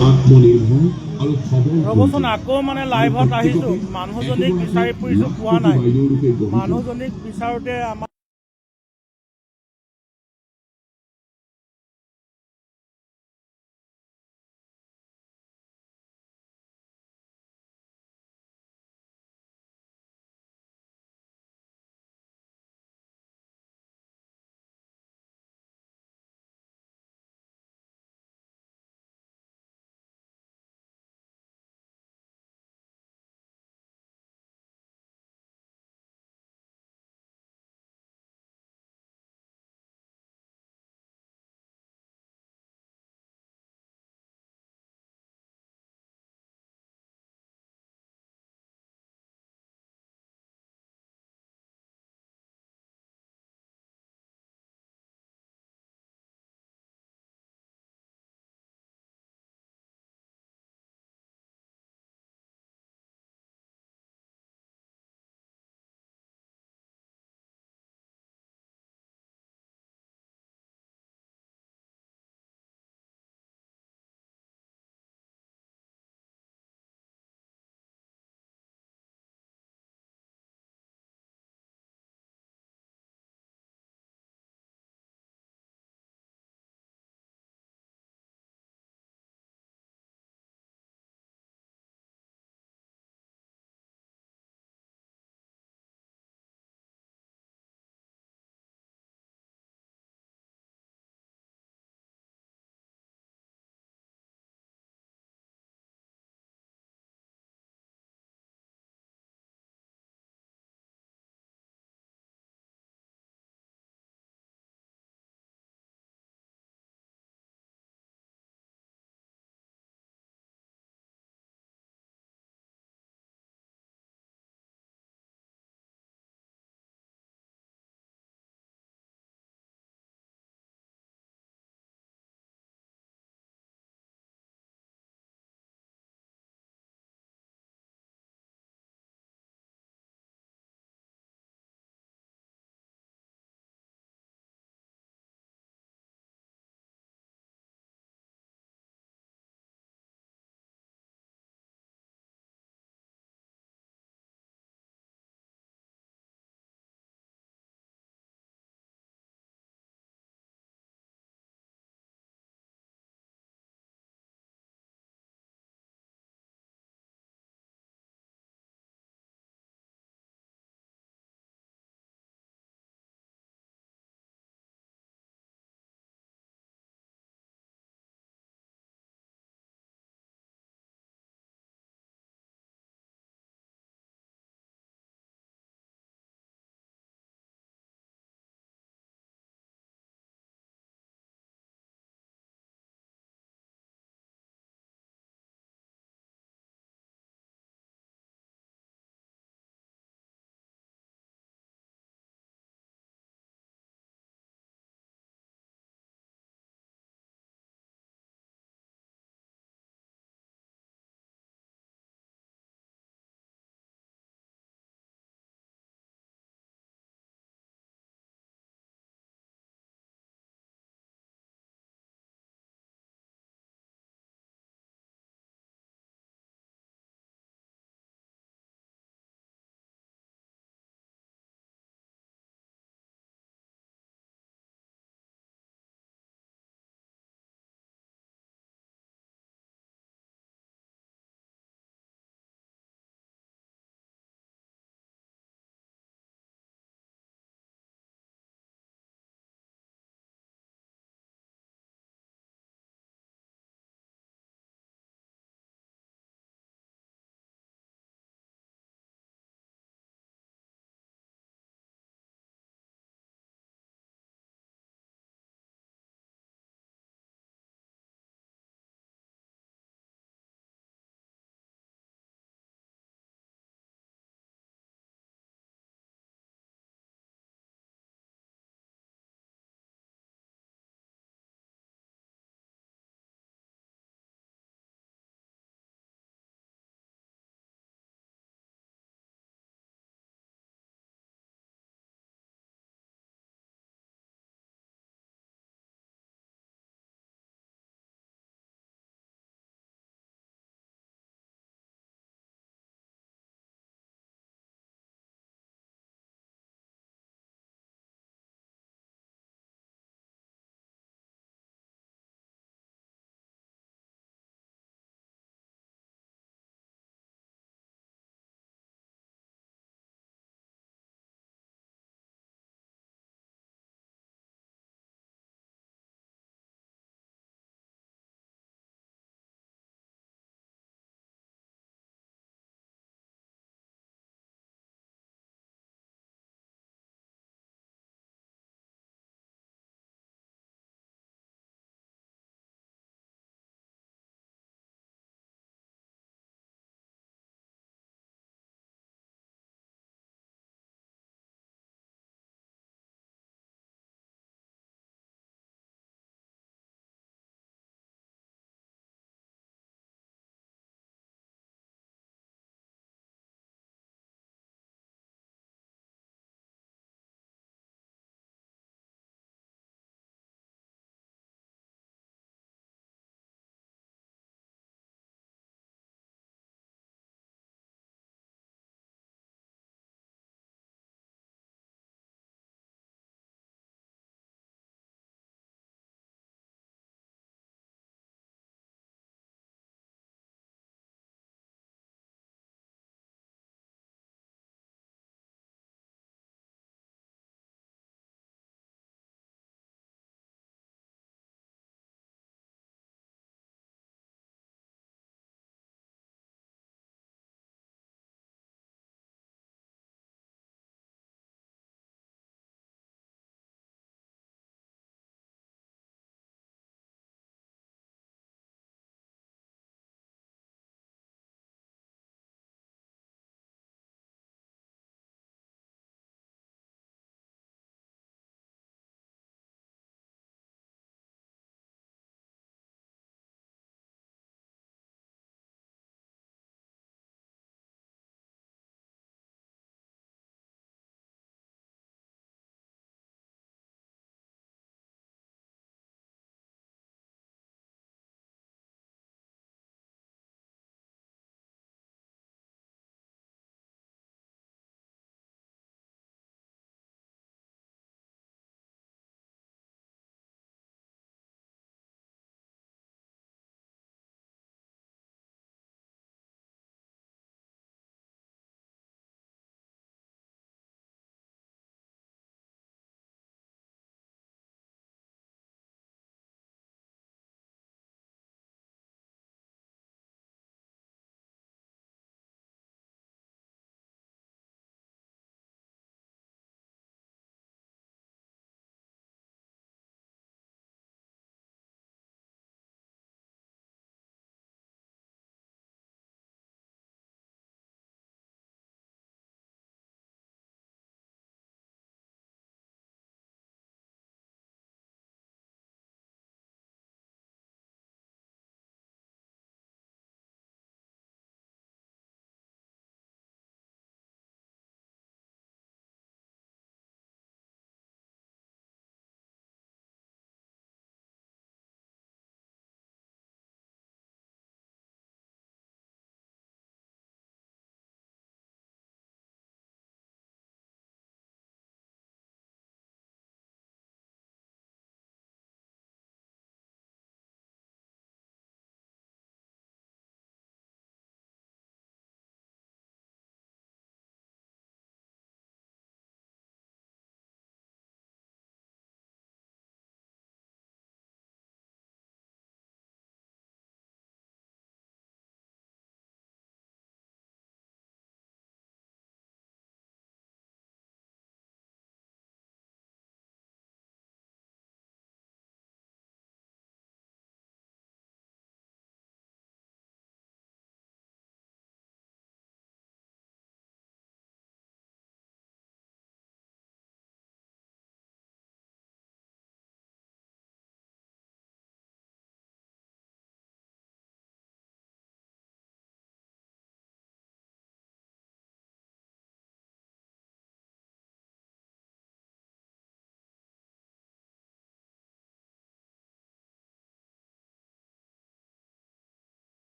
আত্মনিৰ্ভৰ আৰু সবল ৰ'বচোন আকৌ মানে লাইভত আহিছোঁ মানুহজনীক বিচাৰি ফুৰিছোঁ পোৱা নাই মানুহজনীক বিচাৰোঁতে আমাৰ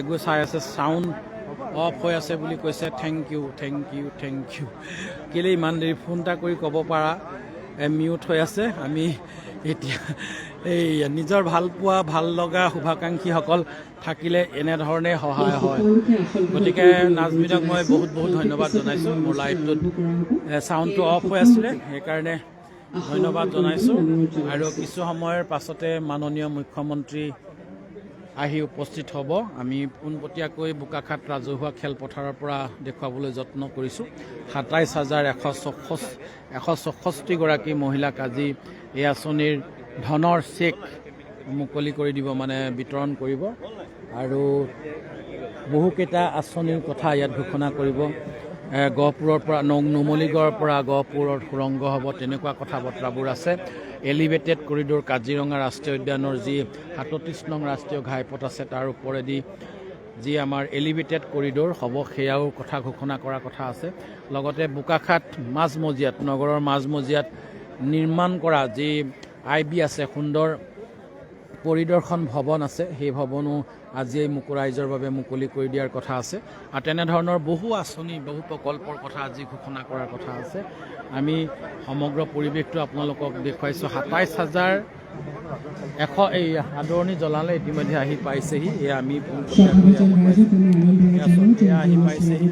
গৈ চাই আছে চাউণ্ড অফ হৈ আছে বুলি কৈছে। থেংক ইউ কেলৈ ইমান দেৰি ফোন এটা কৰি ক'ব পাৰা মিউট হৈ আছে। আমি এতিয়া এই নিজৰ ভাল পোৱা ভাল লগা শুভাকাংক্ষীসকল থাকিলে এনেধৰণে সহায় হয়। গতিকে নাজমিনক মই বহুত ধন্যবাদ জনাইছোঁ। মোৰ লাইভটোত চাউণ্ডটো অফ হৈ আছিলে, সেইকাৰণে ধন্যবাদ জনাইছোঁ। আৰু কিছু সময়ৰ পাছতে মাননীয় মুখ্যমন্ত্ৰী আহি উপস্থিত হ'ব। আমি পোনপটীয়াকৈ বোকাখাট ৰাজহুৱা খেলপথাৰৰ পৰা দেখুৱাবলৈ যত্ন কৰিছোঁ। ২৭,164গৰাকী মহিলাক আজি এই আঁচনিৰ ধনৰ চেক মুকলি কৰি দিব, মানে বিতৰণ কৰিব। আৰু বহুকেইটা আঁচনিৰ কথা ইয়াত ঘোষণা কৰিব। গহপুৰৰ পৰা নুমলীগড়ৰ পৰা গহপুৰত সুৰংগ হ'ব, তেনেকুৱা কথা বতৰাবোৰ আছে। এলিভেটেড কৰিডৰ কাজিৰঙা ৰাষ্ট্ৰীয় উদ্যানৰ যি ৩৭ নং ৰাষ্ট্ৰীয় ঘাইপথ আছে তাৰ ওপৰেদি যি আমাৰ এলিভেটেড কৰিডৰ হ'ব, সেয়াও কথা ঘোষণা কৰাৰ কথা আছে। লগতে বোকাখাট মাজমজিয়াত, নগৰৰ মাজমজিয়াত নিৰ্মাণ কৰা যি IB আছে, সুন্দৰ পৰিদৰ্শন ভৱন আছে, সেই ভৱনো আজিয়েই ৰাইজৰ বাবে মুকলি কৰি দিয়াৰ কথা আছে। আৰু তেনেধৰণৰ বহু আঁচনি, বহু প্ৰকল্পৰ কথা আজি ঘোষণা কৰাৰ কথা আছে। আমি সমগ্ৰ পৰিৱেশটো আপোনালোকক দেখুৱাইছোঁ। ২৭,১০০ এই আদৰণি জনালে ইতিমধ্যে আহি পাইছেহি। এয়া আমি আহি পাইছেহি,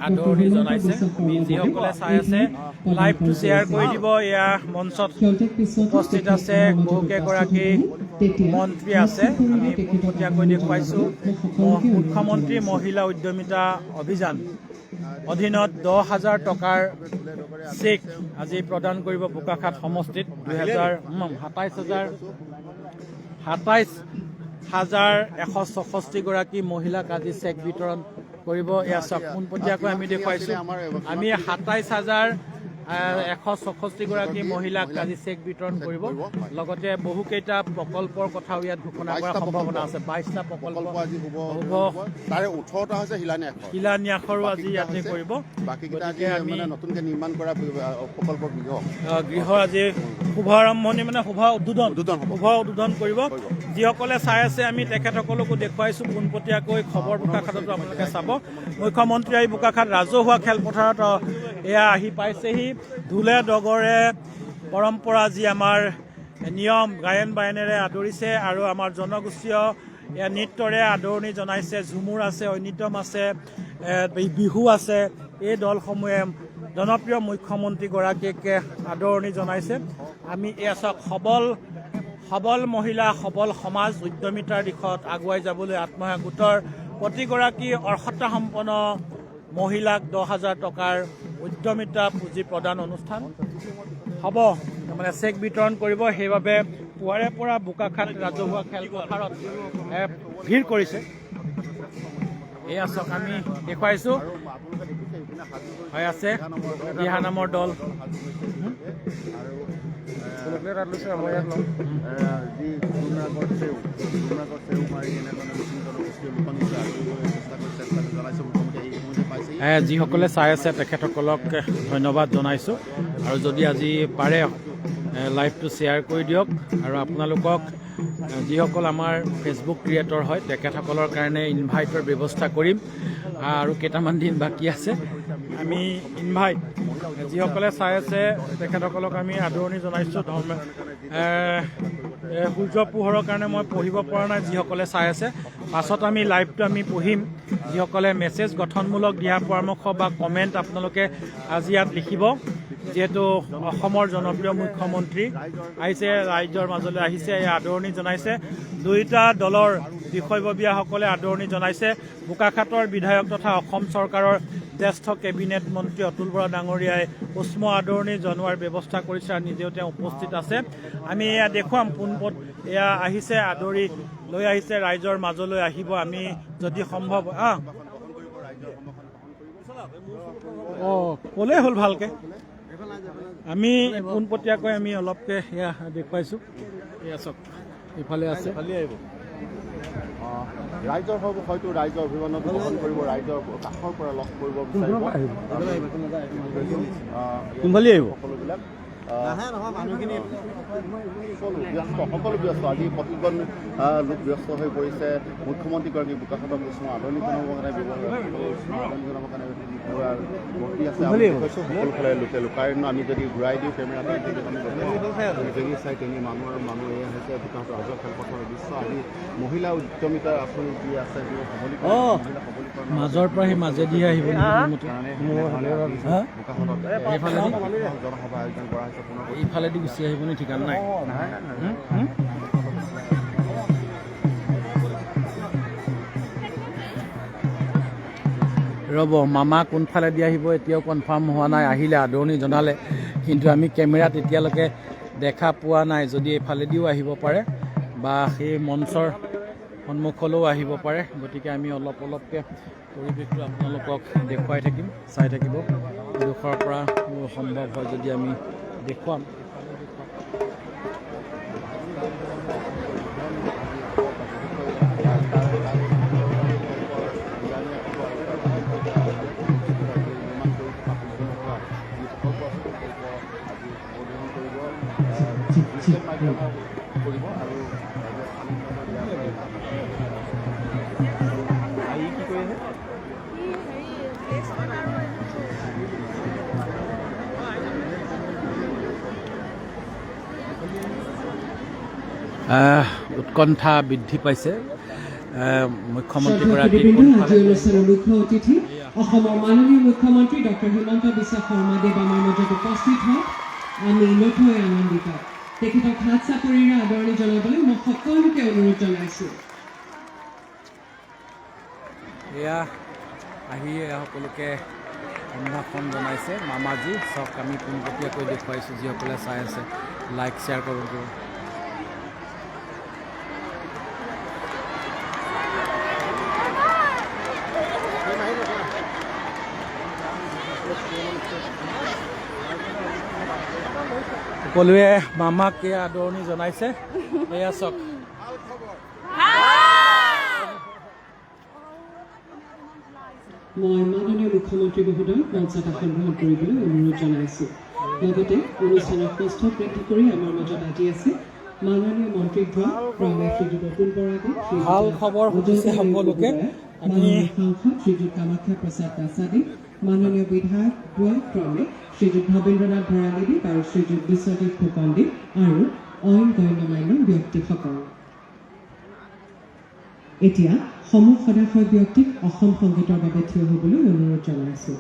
আদৰণি জনাইছে। যিসকলে চাই আছে লাইভটো শ্বেয়াৰ কৰি দিব। এয়া মঞ্চত উপস্থিত আছে বহুকেইগৰাকী মন্ত্ৰী আছে। আমি পোনপটীয়াকৈ দেখুৱাইছোঁ মুখ্যমন্ত্ৰী মহিলা উদ্যমিতা অভিযান অধীনত 10,000 টকাৰ চেক আজি প্ৰদান কৰিব বোকাখাট সমষ্টিত। ২৭,164গৰাকী মহিলাক আজি চেক বিতৰণ কৰিব। এয়া চাওক, পোনপটীয়াকৈ আমি দেখুৱাইছোঁ। আমি ২৭,164গৰাকী মহিলাক আজি চেক বিতৰণ কৰিব। লগতে বহুকেইটা প্ৰকল্পৰ কথাও ইয়াত ঘোষণা কৰাৰ সম্ভাৱনা আছে। 22টা প্ৰকল্প হ'ব, তাৰে 18টা হৈছে শিলান্যাসৰো আজি ইয়াতে কৰিব। গতিকে আমি নতুনকৈ নিৰ্মাণ কৰা প্ৰকল্পৰ গৃহ আজি শুভ আৰম্ভণি, মানে শুভ উদ্বোধন কৰিব। যিসকলে চাই আছে আমি তেখেতসকলকো দেখুৱাইছোঁ পোনপটীয়াকৈ খবৰ। বোকাখাটতো আপোনালোকে চাব, মুখ্যমন্ত্ৰী আহি বোকাখাট ৰাজহুৱা খেলপথাৰত এয়া আহি পাইছেহি। ঢোলে ডগৰে পৰম্পৰা যি আমাৰ নিয়ম, গায়ন বায়নেৰে আদৰিছে আৰু আমাৰ জনগোষ্ঠীয় নৃত্যৰে আদৰণি জনাইছে। ঝুমুৰ আছে, ঐনিতম আছে, বিহু আছে। এই দলসমূহে জনপ্ৰিয় মুখ্যমন্ত্ৰীগৰাকীক আদৰণি জনাইছে। আমি এয়া চাওক, সবল মহিলা, সবল সমাজ, উদ্যমিতাৰ দিশত আগুৱাই যাবলৈ আত্মসহায়ক গোটৰ প্ৰতিগৰাকী অৰ্হতা সম্পন্ন মহিলাক 10,000 টকাৰ উদ্যমিতা পুঁজি প্ৰদান অনুষ্ঠান হ'ব, মানে চেক বিতৰণ কৰিব। সেইবাবে পুৱাৰে পৰা বোকাখাট ৰাজহুৱা খেলপথাৰত ভিৰ কৰিছে। এয়া চাওক, আমি দেখুৱাইছোঁ হৈ আছে দিহা নামৰ দল। যিসকলে চাই আছে তেখেতসকলক ধন্যবাদ জনাইছোঁ। আৰু যদি আজি পাৰে লাইভটো শ্বেয়াৰ কৰি দিয়ক। আৰু আপোনালোকক যিসকল আমাৰ ফেচবুক ক্ৰিয়েটৰ হয় তেখেতসকলৰ কাৰণে ইনভাইটৰ ব্যৱস্থা কৰিম। আৰু কেইটামান দিন বাকী আছে, আমি ইনভাইট যিসকলে চাই আছে তেখেতসকলক আমি আদৰণি জনাইছোঁ। সূৰ্য পোহৰৰ কাৰণে মই পঢ়িব পৰা নাই যিসকলে চাই আছে। পাছত আমি লাইভটো আমি পঢ়িম। যিসকলে মেছেজ গঠনমূলক দিয়া পৰামৰ্শ বা কমেণ্ট আপোনালোকে আজি ইয়াত লিখিব। যিহেতু অসমৰ জনপ্ৰিয় মুখ্যমন্ত্ৰী আহিছে, ৰাইজৰ মাজলৈ আহিছে, এই আদৰণি জনাইছে। দুয়োটা দলৰ বিষয়ববীয়াসকলে আদৰণি জনাইছে। বোকাখাটৰ বিধায়ক তথা অসম চৰকাৰৰ জ্যেষ্ঠ কেবিনেট মন্ত্ৰী অতুল বৰা ডাঙৰীয়াই উষ্ম আদৰণি জনোৱাৰ ব্যৱস্থা কৰিছে আৰু নিজেও তেওঁ উপস্থিত আছে। আমি এয়া দেখুৱাম এয়া আহিছে, আদৰি লৈ আহিছে, ৰাইজৰ মাজলৈ আহিব। আমি যদি সম্ভৱ ক'লেই হ'ল ভালকৈ। আমি পোনপটীয়াকৈ আমি অলপকৈ এয়া দেখুৱাইছোঁ। এয়া চাওক, ইফালে আছে, ৰাইজৰ হয়তো ৰাইজৰ অভিমানত গ্ৰহণ কৰিব, ৰাইজৰ কাষৰ পৰা লগ কৰিব বিচাৰিব। কোনফালে আহিব? সকলোবিলাক সকলো ব্যস্ত আজি প্ৰতিজন লোক ব্যস্ত হৈ পৰিছে মুখ্যমন্ত্ৰীগৰাকী বোকাখাটৰ কিছুমান আদৰণি জনাবৰ কাৰণে ভৰ্তি আছে সকলোফালে লোকে লোকাৰণ্য আমি যদি ঘূৰাই দিওঁ কেমেৰাটো যদি চাই তেনে মানুহ এয়া হৈছে বোকাখাটৰ ৰাজ্য খেলপথাৰৰ দৃশ্য আজি মহিলা উদ্যমিতা আঁচনি যি আছে মাজৰ পৰা সেই মাজেদিহে আহিব জনসভা আয়োজন কৰা হৈছে এইফালেদি গুচি আহিব নি ঠিকানা নাই ৰ'ব মামা কোনফালেদি আহিব এতিয়াও কনফাৰ্ম হোৱা নাই আহিলে আদৰণি জনালে কিন্তু আমি কেমেৰাত এতিয়ালৈকে দেখা পোৱা নাই যদি এইফালেদিও আহিব পাৰে বা সেই মঞ্চৰ সন্মুখলৈও আহিব পাৰে গতিকে আমি অলপকৈ পৰিৱেশটো আপোনালোকক দেখুৱাই থাকিম চাই থাকিব দুখৰ পৰা সম্ভৱ হয় যদি আমি দেখুৱাম উৎকণ্ঠা বৃদ্ধি পাইছে মুখ্যমন্ত্ৰীগৰাকী অনুষ্ঠানৰ মুখ্য অতিথি অসমৰ মাননীয় মুখ্যমন্ত্ৰী ডক্টৰ হিমন্ত বিশ্ব শৰ্মাদেৱ আমাৰ মাজত উপস্থিত হওক আমি নথৈ আনন্দিত তেখেতক হাত চাপৰিৰে আদৰণি জনাবলৈ মই সকলোকে অনুৰোধ জনাইছোঁ এয়া আহি সকলোকে সম্ভাষণ জনাইছে মামাজী চাওক আমি পোনপটীয়াকৈ দেখুৱাইছোঁ যিসকলে চাই আছে লাইক শ্বেয়াৰ কৰিব সকলোৱে মামাক আদৰণি জনাইছে এয়া চাওক মই মাননীয় মুখ্যমন্ত্ৰী মহোদয়ক মঞ্চত আসন গ্ৰহণ কৰিবলৈ অনুৰোধ জনাইছোঁ লগতে অনুষ্ঠানৰ সুস্থ বৃদ্ধি কৰি আমাৰ মাজত আজি আছে মাননীয় মন্ত্ৰীদ্বয় ক্ৰমে শ্ৰীযুত অতুল বৰাদে ভাল খবৰ সুধিছে সকলোকে সাংসদ শ্ৰীযুত কামাখ্যা প্ৰসাদ দাসাদী মাননীয় বিধায়ক দ্বয় ক্ৰমে শ্ৰীযুত ভৱেন্দ্ৰনাথ ভৰালীদেৱ আৰু শ্ৰীযুত বিশ্বজিৎ ফুকনদেৱ আৰু অইন গণ্যমান্য ব্যক্তিসকল এতিয়া সমূহ সদাশয় ব্যক্তিক অসম সংগীতৰ বাবে থিয় হ'বলৈ অনুৰোধ জনাইছোঁ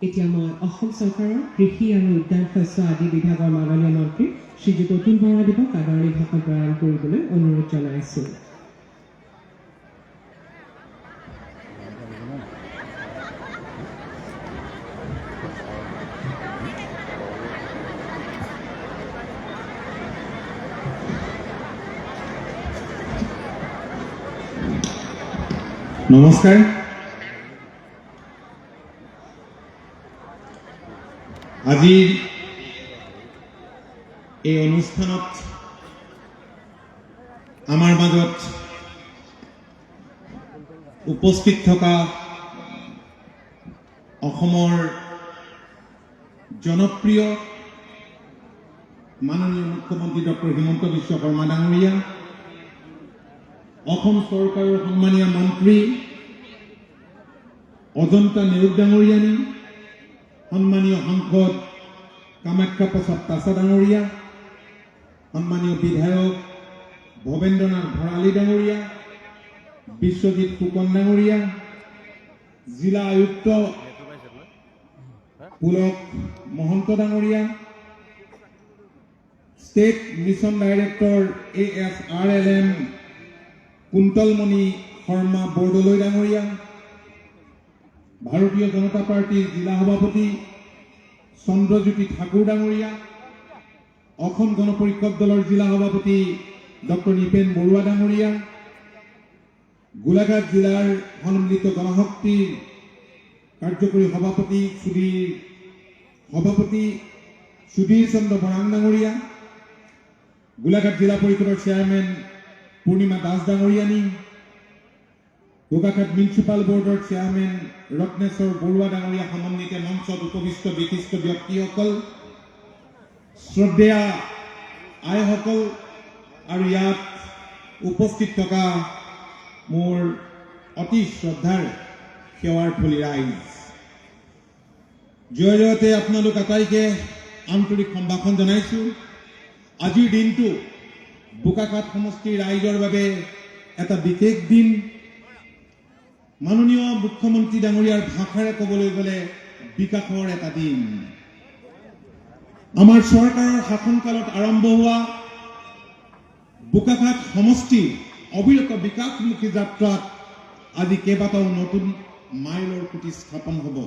এতিয়া মই অসম চৰকাৰৰ কৃষি আৰু উদ্যান শস্য আদি বিভাগৰ মাননীয় মন্ত্ৰী শ্ৰীযুত অতুল বৰাদেৱক আদৰণি ভাষণ প্ৰদান কৰিবলৈ অনুৰোধ জনাইছোঁ নমস্কাৰ আজিৰ এই অনুষ্ঠানত আমাৰ মাজত উপস্থিত থকা অসমৰ জনপ্ৰিয় মাননীয় মুখ্যমন্ত্ৰী ডক্টৰ হিমন্ত বিশ্ব শৰ্মা ডাঙৰীয়া অসম চৰকাৰৰ সন্মানীয় মন্ত্ৰী অজন্তা নেওগ ডাঙৰীয়ানী সন্মানীয় সাংসদ কামাখ্যা প্ৰসাদ দাসা ডাঙৰীয়া সন্মানীয় বিধায়ক ভৱেন্দ্ৰনাথ ভৰালী ডাঙৰীয়া বিশ্বজিৎ ফুকন ডাঙৰীয়া জিলা আয়ুক্ত পুলক মহন্ত ডাঙৰীয়া state mission director ASRLM Kuntalmani Sharma Bordoloi ডাঙৰীয়া ভাৰতীয় জনতা পাৰ্টিৰ জিলা সভাপতি চন্দ্ৰজ্যোতি ঠাকুৰ ডাঙৰীয়া, অসম গণ পৰিষদ দলৰ জিলা সভাপতি ডক্টৰ নিপেন বৰুৱা ডাঙৰীয়া, গোলাঘাট জিলাৰ সন্মিলিত গণশক্তিৰ কাৰ্যকৰী সভাপতি সুধীৰ চন্দ্ৰ বৰাং ডাঙৰীয়া, গোলাঘাট জিলা পৰিষদৰ চেয়াৰমেন পূৰ্ণিমা দাস ডাঙৰীয়ানী, গোলাঘাট মিউনিচিপাল বোৰ্ডৰ চেয়াৰমেন ৰত্নেশ্বৰ বৰুৱা ডাঙৰীয়া সমন্বিতে মঞ্চত উপবিষ্ট বিশিষ্ট ব্যক্তিসকল, শ্ৰদ্ধেয়া আইসকল আৰু ইয়াত উপস্থিত থকা মোৰ অতি শ্ৰদ্ধাৰ সেৱাৰ থলী ৰাইজ, জয়তে আপোনালোক আটাইকে আন্তৰিক সম্ভাষণ জনাইছো। আজিৰ দিনটো বোকাখাট সমষ্টিৰ ৰাইজৰ বাবে এটা বিশেষ দিন। মাননীয় মুখ্যমন্ত্ৰী ডাঙৰীয়াৰ ভাষাৰে ক'বলৈ গ'লে বিকাশৰ এটা দিন। আমাৰ চৰকাৰৰ শাসনকালত আৰম্ভ হোৱা বোকাখাট সমষ্টিৰ অবিৰত বিকাশমুখী যাত্ৰাত আজি কেইবাটাও নতুন মাইলৰ খুঁটি স্থাপন হ'ব।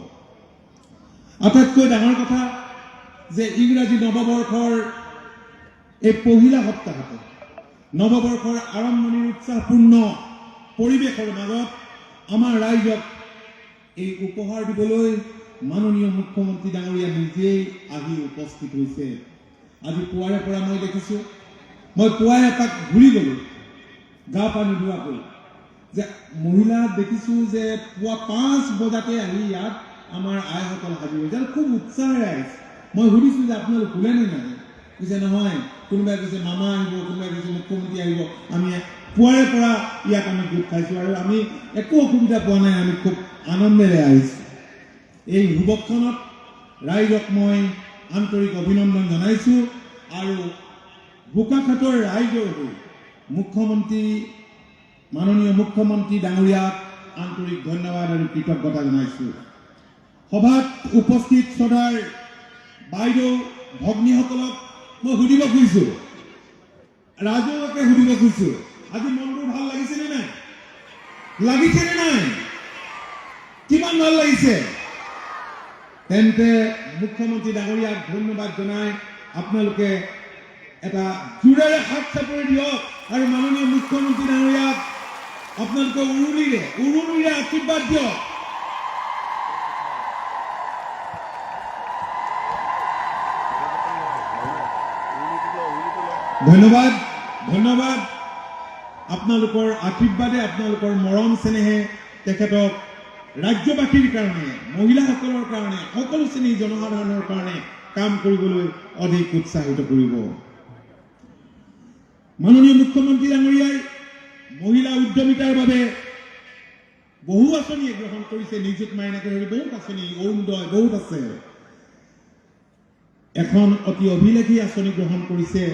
আটাইতকৈ ডাঙৰ কথা যে ইংৰাজী নৱবৰ্ষৰ এই পহিলা সপ্তাহতে নৱবৰ্ষৰ আৰম্ভণিৰ উৎসাহপূৰ্ণ পৰিৱেশৰ মাজত আমাৰ ৰাইজক এই উপহাৰ দিবলৈ মাননীয় মুখ্যমন্ত্ৰী ডাঙৰীয়া নিজেই আহি উপস্থিত হৈছে। আজি পুৱাৰে পৰা মই দেখিছোঁ, মই পুৱাই এপাক ঘূৰি গ'লোঁ গা পানী ধোৱাকৈ, যে মহিলা দেখিছোঁ যে পুৱা 5 বজাতে আহি ইয়াত আমাৰ আইসকল হাজিৰ হৈছে আৰু খুব উৎসাহেৰে আহিছে। মই সুধিছোঁ যে আপোনালোক শুলে নে নাই? কৈছে নহয়, কোনোবাই কৈছে মামা আহিব, কোনোবাই কৈছে মুখ্যমন্ত্ৰী আহিব। আমি পুৱাৰে পৰা ইয়াত আমি গোট খাইছোঁ আৰু আমি একো অসুবিধা পোৱা নাই, আমি খুব আনন্দেৰে আহিছোঁ। এই শুভক্ষণত ৰাইজক মই আন্তৰিক অভিনন্দন জনাইছোঁ আৰু বোকাখাটৰ ৰাইজৰ হৈ মাননীয় মুখ্যমন্ত্ৰী ডাঙৰীয়াক আন্তৰিক ধন্যবাদ আৰু কৃতজ্ঞতা জনাইছোঁ। সভাত উপস্থিত শ্ৰদ্ধাৰ বাইদেউ ভগ্নীসকলক মই সুধিব খুজিছোঁ, ৰাজহুৱাকে সুধিব খুজিছোঁ, আজি মনবোৰ ভাল লাগিছেনে নাই? লাগিছেনে নাই? কিমান ভাল লাগিছে? তেন্তে মুখ্যমন্ত্ৰী ডাঙৰীয়াক ধন্যবাদ জনাই আপোনালোকে এটা জোৰেৰে হাত চাপৰি দিয়ক আৰু মাননীয় মুখ্যমন্ত্ৰী ডাঙৰীয়াক আপোনালোকে উৰুলিৰে আশীৰ্বাদ দিয়ক। ধন্যবাদ, ধন্যবাদ। আপোনালোকৰ আশীৰ্বাদে, আপোনালোকৰ মৰম চেনেহে তেখেতক ৰাজ্যবাসীৰ কাৰণে, মহিলাসকলৰ কাৰণে, সকলো শ্ৰেণীৰ জনসাধাৰণৰ কাৰণে কাম কৰিবলৈ অধিক উৎসাহিত কৰিব। মাননীয় মুখ্যমন্ত্ৰী ডাঙৰীয়াই মহিলা উদ্যমিতাৰ বাবে বহু আঁচনি গ্ৰহণ কৰিছে। নিযুত মাইনাকে ধৰি বহুত আঁচনি, অৰুণোদয় বহুত আছে। এখন অতি অভিলেখী আঁচনি গ্ৰহণ কৰিছে,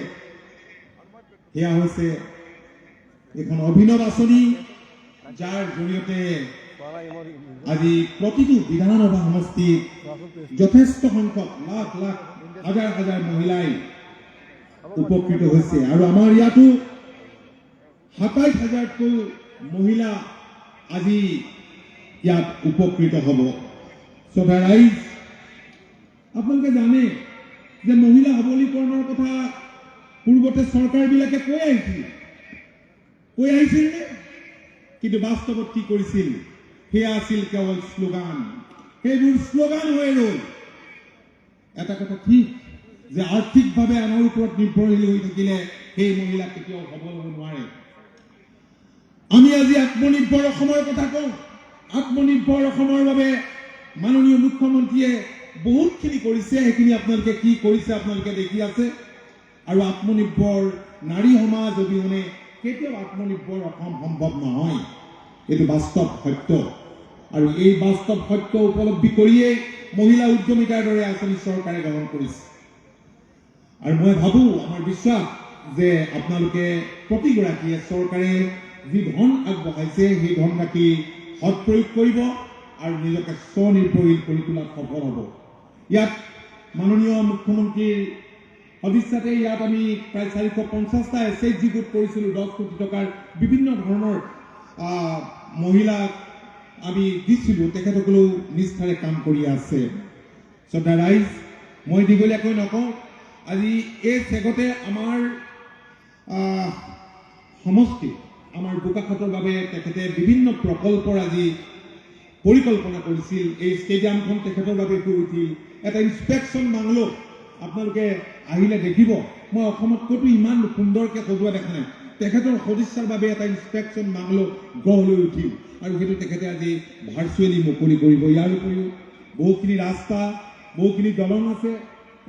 সেয়া হৈছে এখন অভিনৱ আঁচনি, যাৰ জৰিয়তে আজি প্ৰতিটো বিধানসভা সমষ্টিত যথেষ্ট সংখ্যক লাখ লাখ হাজাৰ হাজাৰ মহিলাই উপকৃত হৈছে আৰু আমাৰ ইয়াতো ২৭,০০০তকৈ মহিলা আজি ইয়াত উপকৃত হ'ব। শ্ৰদ্ধা ৰাইজ, আপোনালোকে জানে যে মহিলা সবলীকৰণৰ কথা পূৰ্বতে চৰকাৰবিলাকে কৈ আহিছিল নে? কিন্তু বাস্তৱত কি কৰিছিল? সেয়া আছিল কেৱল শ্লোগান। সেইবোৰ শ্লোগান হৈ ৰ'ল। এটা কথা ঠিক যে আৰ্থিকভাৱে আনৰ ওপৰত নিৰ্ভৰশীল হৈ থাকিলে সেই মহিলা কেতিয়াও সবল হ'ব নোৱাৰে। আমি আজি আত্মনিৰ্ভৰ অসমৰ কথা কওঁ। আত্মনিৰ্ভৰ অসমৰ বাবে মাননীয় মুখ্যমন্ত্ৰীয়ে বহুতখিনি কৰিছে। সেইখিনি আপোনালোকে কি কৰিছে আপোনালোকে দেখি আছে। আৰু আত্মনিৰ্ভৰ নাৰী সমাজ অবিহনে কেতিয়াও আত্মনিৰ্ভৰ অসম সম্ভৱ নহয়। এইটো বাস্তৱ সত্য আৰু এই বাস্তৱ সত্য উপলব্ধি কৰিয়েই মহিলা উদ্যমিতাৰ দৰে আঁচনি চৰকাৰে গ্ৰহণ কৰিছে। আৰু মই ভাবোঁ, আমাৰ বিশ্বাস যে আপোনালোকে প্ৰতিগৰাকীয়ে চৰকাৰে যি ধন আগবঢ়াইছে সেই ধনৰাশি সৎ প্ৰয়োগ কৰিব আৰু নিজকে স্বনিৰ্ভৰশীল কৰি তোলাত সফল হ'ব। ইয়াত মাননীয় মুখ্যমন্ত্ৰীৰ সদিচ্ছাতে ইয়াত আমি প্ৰায় 450টা SHG গোট কৰিছিলোঁ। 10 কোটি টকাৰ বিভিন্ন ধৰণৰ মহিলাক আমি দিছিলোঁ। তেখেতসকলেও নিষ্ঠাৰে কাম কৰি আছে। শ্ৰদ্ধা ৰাইজ, মই দীঘলীয়াকৈ নকওঁ। আজি এই চেগতে আমাৰ সমষ্টি আমাৰ বোকাখাতৰ বাবে তেখেতে বিভিন্ন প্ৰকল্পৰ আজি পৰিকল্পনা কৰিছিল। এই ষ্টেডিয়ামখন তেখেতৰ বাবে গৈ উঠিল। এটা ইনস্পেকশ্যন বাংলো আপোনালোকে আহিলে দেখিব, মই অসমত ক'তো ইমান সুন্দৰকৈ সজোৱা দেখা নাই। তেখেতৰ সদিচ্ছাৰ বাবে এটা ইনস্পেকশ্যন বাংলো গঢ় লৈ উঠিল আৰু সেইটো তেখেতে আজি ভাৰ্চুৱেলি মুকলি কৰিব। ইয়াৰ উপৰিও বহুখিনি ৰাস্তা, বহুখিনি দলং আছে।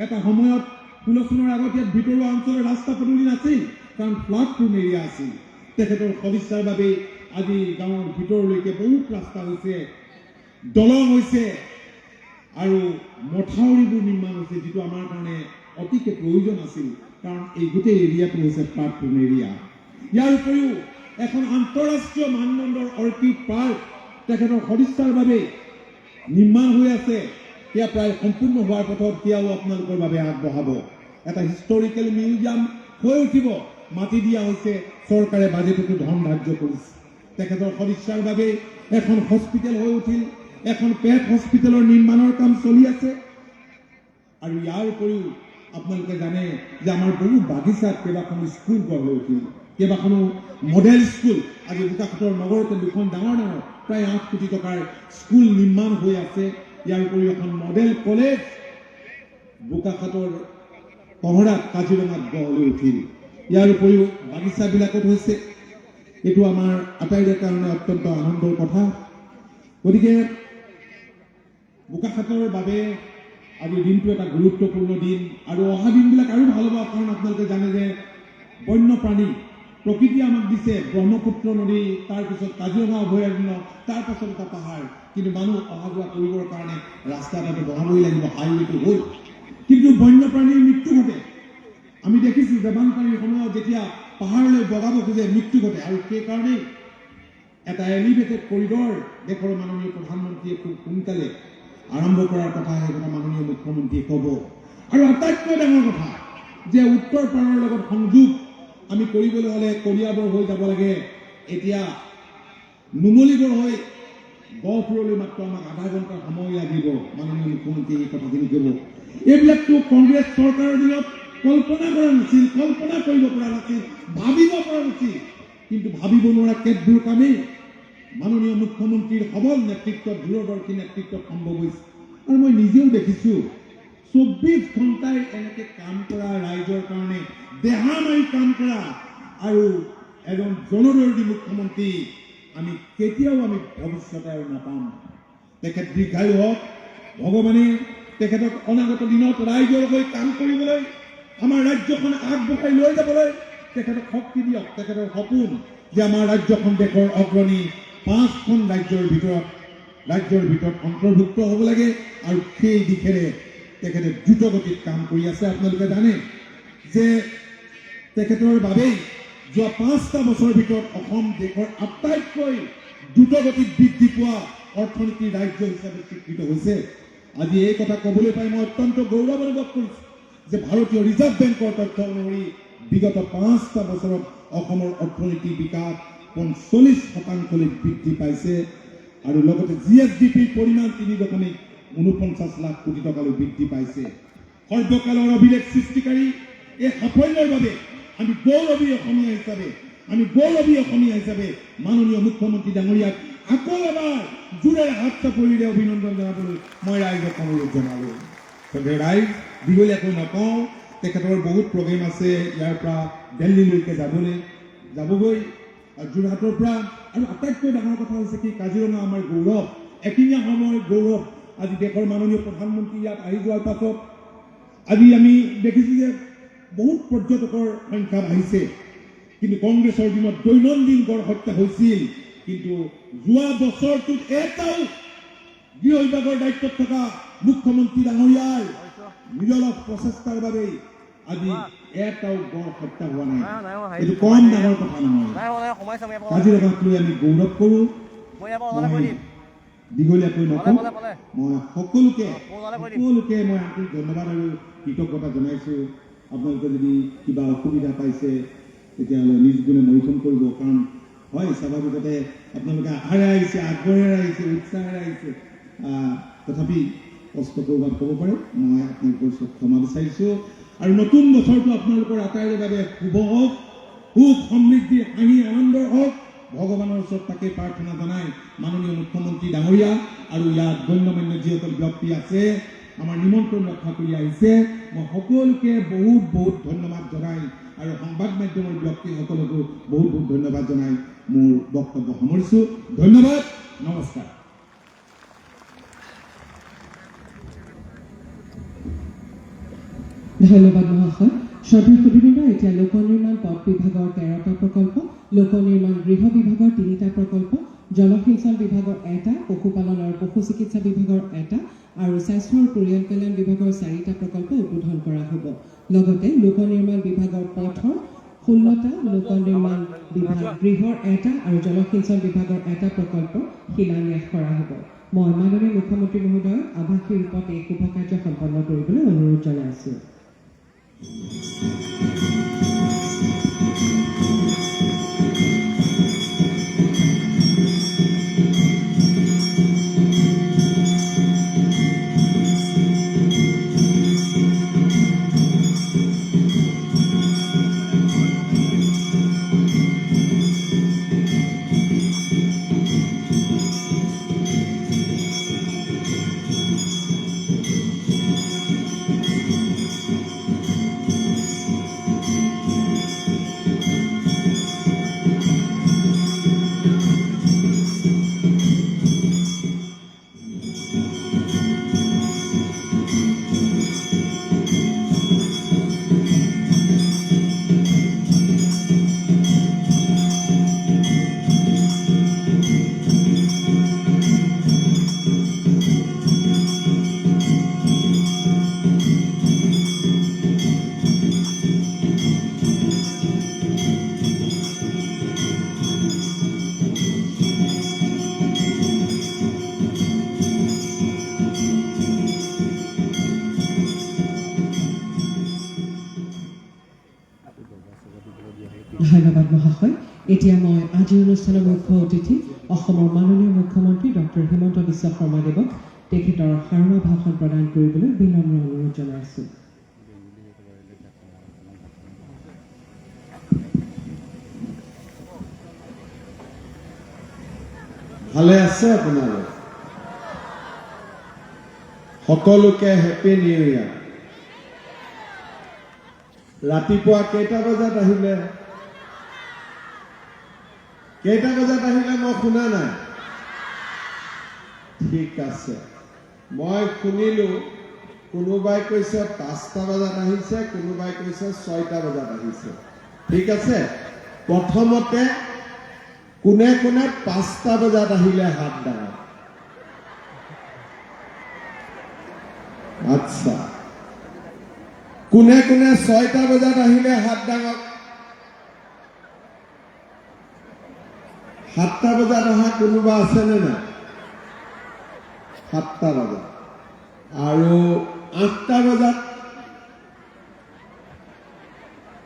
এটা সময়ত 16 চনৰ আগত ইয়াত ভিতৰুৱা অঞ্চলৰ ৰাস্তা পদূলি নাছিল, কাৰণ ফ্লাড প্ৰোন এৰিয়া আছিল। তেখেতৰ সদিচ্ছাৰ বাবে আজি গাঁৱৰ ভিতৰলৈকে বহুত ৰাস্তা হৈছে, দলং হৈছে আৰু মথাউৰিবোৰ নিৰ্মাণ হৈছে, যিটো আমাৰ কাৰণে অতিকে প্ৰয়োজন আছিল, কাৰণ এই গোটেই এৰিয়াটো হৈছে ফ্লাড প্ৰোন এৰিয়া। ইয়াৰ উপৰিও এখন আন্তঃৰাষ্ট্ৰীয় মানদণ্ডৰ অৰ্কিড পাৰ্ক তেখেতৰ সদিচ্ছাৰ বাবে নিৰ্মাণ হৈ আছে। সেয়া প্ৰায় সম্পূৰ্ণ হোৱাৰ পথত, সেয়াও আপোনালোকৰ বাবে আগবঢ়াব। এটা হিষ্টৰিকেল মিউজিয়াম হৈ উঠিব, মাটি দিয়া হৈছে, চৰকাৰে বাজেটতো ধন ধাৰ্য কৰিছে। তেখেতৰ সদিচ্ছাৰ বাবে এখন হস্পিটেল হৈ উঠিল, এখন পেট হস্পিটেলৰ নিৰ্মাণৰ কাম চলি আছে। আৰু ইয়াৰ উপৰিও আপোনালোকে জানে যে আমাৰ বহু বাগিচাত কেইবাখনো স্কুল গঢ় লৈ উঠিল, কেইবাখনো মডেল স্কুল। আজি বোকাখাতৰ নগৰতে দুখন ডাঙৰ ডাঙৰ প্ৰায় 8 কোটি টকাৰ স্কুল নিৰ্মাণ হৈ আছে। ইয়াৰ উপৰিও এখন মডেল কলেজ বোকাখাতৰ কহৰাত কাজিৰঙাত গঢ় লৈ উঠিল। ইয়াৰ উপৰিও বাগিচাবিলাকত হৈছে, এইটো আমাৰ আটাইৰে কাৰণে অত্যন্ত আনন্দৰ কথা। গতিকে বোকাখাতৰ বাবে আজি দিনটো এটা গুৰুত্বপূৰ্ণ দিন আৰু অহা দিনবিলাক আৰু ভাল হ'ব, কাৰণ আপোনালোকে জানে যে বন্যপ্ৰাণী প্ৰকৃতিয়ে আমাক দিছে ব্ৰহ্মপুত্ৰ নদী, তাৰপিছত কাজিৰঙা অভয়াৰণ্য, তাৰপাছত এটা পাহাৰ, কিন্তু মানুহ অহা যোৱা কৰিবৰ কাৰণে ৰাস্তা এটাটো বঢ়াবই লাগিব, হাইৱেটো হ'ল। কিন্তু বন্যপ্ৰাণীৰ মৃত্যু ঘটে। আমি দেখিছোঁ যে বানপানীৰ সময়ত যেতিয়া পাহাৰলৈ বগাব খোজে মৃত্যু ঘটে, আৰু সেইকাৰণেই এটা এলিভেটেড কৰিডৰ দেশৰ মাননীয় প্ৰধানমন্ত্ৰীয়ে খুব সোনকালে আৰম্ভ কৰাৰ কথা, সেই কথা মাননীয় মুখ্যমন্ত্ৰীয়ে ক'ব। আৰু আটাইতকৈ ডাঙৰ কথা যে উত্তৰ পাৰৰ লগত সংযোগ আমি কৰিবলৈ হ'লে কলিয়াবৰ হৈ যাব লাগে। এতিয়া নুমলীবৰ হৈ গহপুৰলৈ মাত্ৰ আমাক আধা ঘণ্টাৰ সময় লাগিব। মাননীয় মুখ্যমন্ত্ৰীয়ে এই কথাখিনি ক'ব। এইবিলাকতো কংগ্ৰেছ চৰকাৰৰ দিনত কল্পনা কৰা নাছিল, কল্পনা কৰিব পৰা নাছিল, ভাবিব পৰা নাছিল। কিন্তু ভাবিব নোৱাৰা কেতবোৰ কামেই মাননীয় মুখ্যমন্ত্ৰীৰ সবল নেতৃত্বত, দূৰদৰ্শী নেতৃত্বত সম্ভৱ হৈছে। আৰু মই নিজেও দেখিছোঁ 24 ঘণ্টাই এনেকৈ কাম কৰা, ৰাইজৰ কাৰণে দেহা মাৰি কাম কৰা আৰু এজন জনদৰ্শী মুখ্যমন্ত্ৰী আমি কেতিয়াও ভৱিষ্যতে আৰু নাপাম। তেখেত দীৰ্ঘায়ু হওক, ভগৱানে তেখেতক অনাগত দিনত ৰাইজৰ হৈ কাম কৰিবলৈ, আমাৰ ৰাজ্যখন আগবঢ়াই লৈ যাবলৈ তেখেতক শক্তি দিয়ক। তেখেতৰ সপোন যে আমাৰ ৰাজ্যখন দেশৰ অগ্ৰণী 5খন ৰাজ্যৰ ভিতৰত অন্তৰ্ভুক্ত হ'ব লাগে, আৰু সেই দিশেৰে তেখেতে দ্ৰুতগতিত কাম কৰি আছে। আপোনালোকে জানে যে তেখেতৰ বাবেই যোৱা 5টা বছৰৰ ভিতৰত অসম দেশৰ আটাইতকৈ দ্ৰুতগতিত বৃদ্ধি পোৱা অৰ্থনীতিৰ ৰাজ্য হিচাপে স্বীকৃত হৈছে। আজি এই কথা ক'বলৈ পাই মই অত্যন্ত গৌৰৱ অনুভৱ কৰিছোঁ যে ভাৰতীয় ৰিজাৰ্ভ বেংকৰ তথ্য অনুসৰি বিগত 5টা বছৰত অসমৰ অৰ্থনীতিৰ বিকাশ 45% বৃদ্ধি পাইছে, আৰু লগতে GSDPৰ পৰিমাণ 3.49 লাখ কোটি টকালৈ বৃদ্ধি পাইছে। সৰ্বকালৰ অভিলেখ সৃষ্টিকাৰী এই সাফল্যৰ বাবে আমি গৌৰৱী অসমীয়া হিচাপে মাননীয় মুখ্যমন্ত্ৰী ডাঙৰীয়াক আকৌ এবাৰ জোৰেৰে হাত চাপৰিৰে অভিনন্দন জনাবলৈ মই ৰাইজক অনুৰোধ জনালোঁ। ৰাইজ দীঘলীয়াকৈ নকওঁ, তেখেতৰ বহুত প্ৰগ্ৰেম আছে, ইয়াৰ পৰা দিল্লীলৈকে যাবগৈ, যোৰহাটৰ পৰা। আৰু আটাইতকৈ ডাঙৰ কথা হৈছে কি, কাজিৰঙা আমাৰ গৌৰৱ, এশিঙীয়া সময়ৰ গৌৰৱ। আজি দেশৰ মাননীয় প্ৰধানমন্ত্ৰী ইয়াত আহি যোৱাৰ পাছত আজি আমি দেখিছোঁ যে বহুত পৰ্যটকৰ সংখ্যা বাঢ়িছে। কিন্তু কংগ্ৰেছৰ দিনত দৈনন্দিন গড় হত্যা হৈছিল, কিন্তু যোৱা বছৰটোত এটাও গৃহ বিভাগৰ দায়িত্বত থকা মুখ্যমন্ত্ৰী ডাঙৰীয়াৰ নিৰলস প্ৰচেষ্টাৰ বাবে আজি এটাও গড় হত্যা হোৱা নাই। এইটো কম ডাঙৰ কথা নহয়। কাজিৰঙাক লৈ আমি গৌৰৱ কৰোঁ। দীঘলীয়াকৈ নকওঁ, মই সকলোকে মই আন্তৰিক ধন্যবাদ আৰু কৃতজ্ঞতা জনাইছোঁ। আপোনালোকে যদি কিবা অসুবিধা পাইছে তেতিয়াহ'লে নিজ গুণে মৈথুন কৰিব, কাৰণ হয় স্বাভাৱিকতে আপোনালোকে আহাৰে আহিছে, আগ্ৰহেৰে আহিছে, উৎসাহেৰে আহিছে, তথাপি কষ্ট ক'ৰবাত ক'ব পাৰে মই আপোনালোকৰ ওচৰত ক্ষমা বিচাৰিছোঁ আৰু নতুন বছৰটো আপোনালোকৰ আটাইৰে বাবে শুভ হওক সুখ সমৃদ্ধি হাঁহি আনন্দৰ হওক ভগৱানৰ ওচৰত তাকে প্ৰাৰ্থনা জনাই মাননীয় মুখ্যমন্ত্ৰী ডাঙৰীয়া আৰু ইয়াত গণ্যমান্য যিসকল ব্যক্তি আছে আমাৰ নিমন্ত্ৰণ ৰক্ষা কৰি আহিছে মই সকলোকে বহুত বহুত ধন্যবাদ জনাই আৰু সংবাদ মাধ্যমৰ ব্যক্তিসকলকো বহুত বহুত ধন্যবাদ জনাই মোৰ বক্তব্য সামৰিছোঁ ধন্যবাদ নমস্কাৰ ধন্যবাদ মহাশয় শ্ৰদ্ধাৰ সুধীবৃন্দ এতিয়া লোক নিৰ্মাণ পথ বিভাগৰ 13টা প্ৰকল্প লোক নিৰ্মাণ গৃহ বিভাগৰ 3টা প্ৰকল্প জলসিঞ্চন বিভাগৰ 1টা পশুপালন আৰু পশু চিকিৎসা বিভাগৰ 1টা আৰু স্বাস্থ্য আৰু পৰিয়াল কল্যাণ বিভাগৰ 4টা প্ৰকল্প উদ্বোধন কৰা হ'ব লগতে লোক নিৰ্মাণ বিভাগৰ পথৰ 16টা লোক নিৰ্মাণ বিভাগ গৃহৰ 1টা আৰু জলসিঞ্চন বিভাগৰ 1টা প্ৰকল্প শিলান্যাস কৰা হ'ব মই মাননীয় মুখ্যমন্ত্ৰী মহোদয়ক আভাসী ৰূপত এই শুভ কাৰ্য সম্পন্ন কৰিবলৈ অনুৰোধ জনাইছোঁ ধন্যবাদ মহাশয় এতিয়া মই আজিৰ অনুষ্ঠানৰ মুখ্য অতিথি অসমৰ মাননীয় মুখ্যমন্ত্ৰী ডক্টৰ হিমন্ত বিশ্ব শৰ্মাদেৱক তেখেতৰ সাৰুৱা ভাষণ প্ৰদান কৰিবলৈ বিনম্ৰ অনুৰোধ জনাইছোঁ ভালে আছে আপোনালোক সকলোকে হেপী নিউ ইয়াৰ ৰাতিপুৱা কেইটা বজাত আহিলে মই শুনা নাই ঠিক আছে মই শুনিলো কোনোবাই কৈছে 5টা বজাত আহিছে কোনোবাই কৈছে 6টা বজাত আহিছে ঠিক আছে প্ৰথমতে কোনে কোনে 5টা বজাত আহিলে হাত দাঙক আচ্ছা কোনে কোনে 6টা বজাত আহিলে হাত দাঙক 7টা বজাত অহা কোনোবা আছেনে নাই 7টা বজাত আৰু 8টা বজাত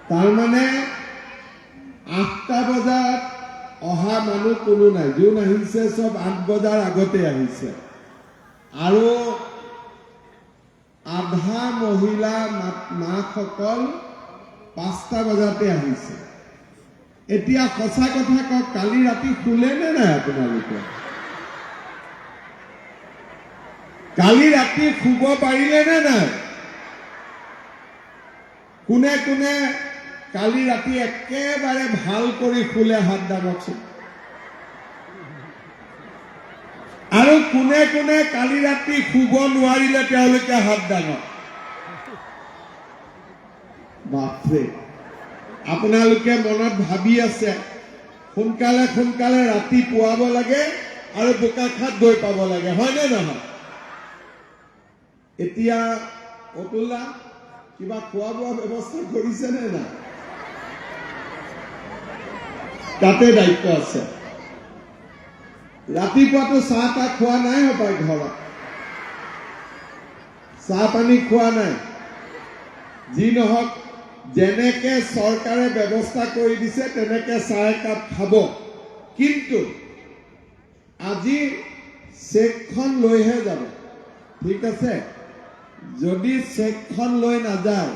তাৰমানে 8টা বজাত অহা মানুহ কোনো নাই যোন আহিছে সব 8 বজাৰ আগতে আহিছে আৰু আধা মহিলা মাসকল 5টা বজাতে আহিছে এতিয়া সঁচা কথা কওক কালি ৰাতি শুলে নে নাই আপোনালোকে কালি ৰাতি শুব পাৰিলে নে নাই কোনে কোনে কালি ৰাতি একেবাৰে ভাল কৰি শুলে হাত দাঙকচোন আৰু কোনে কোনে কালি ৰাতি শুব নোৱাৰিলে তেওঁলোকে হাত দাঙক বাপৰে আপোনালোকে মনত ভাবি আছে সোনকালে সোনকালে ৰাতি পুৱাব লাগে আৰু বোকাখাত গৈ পাব লাগে হয়নে নহয় এতিয়া অতুলা কিবা খোৱা বোৱা ব্যৱস্থা কৰিছে নে নাই তাতে দায়িত্ব আছে ৰাতিপুৱাটো চাহ তাহ খোৱা নাই হপাই ঘৰত চাহ পানী খোৱা নাই যি নহওক যেনেকে চৰকাৰে ব্যৱস্থা কৰি দিছে তেনেকে চাহ একাপ খাব কিন্তু আজি চেকখন লৈহে যাব ঠিক আছে যদি চেকখন লৈ নাযায়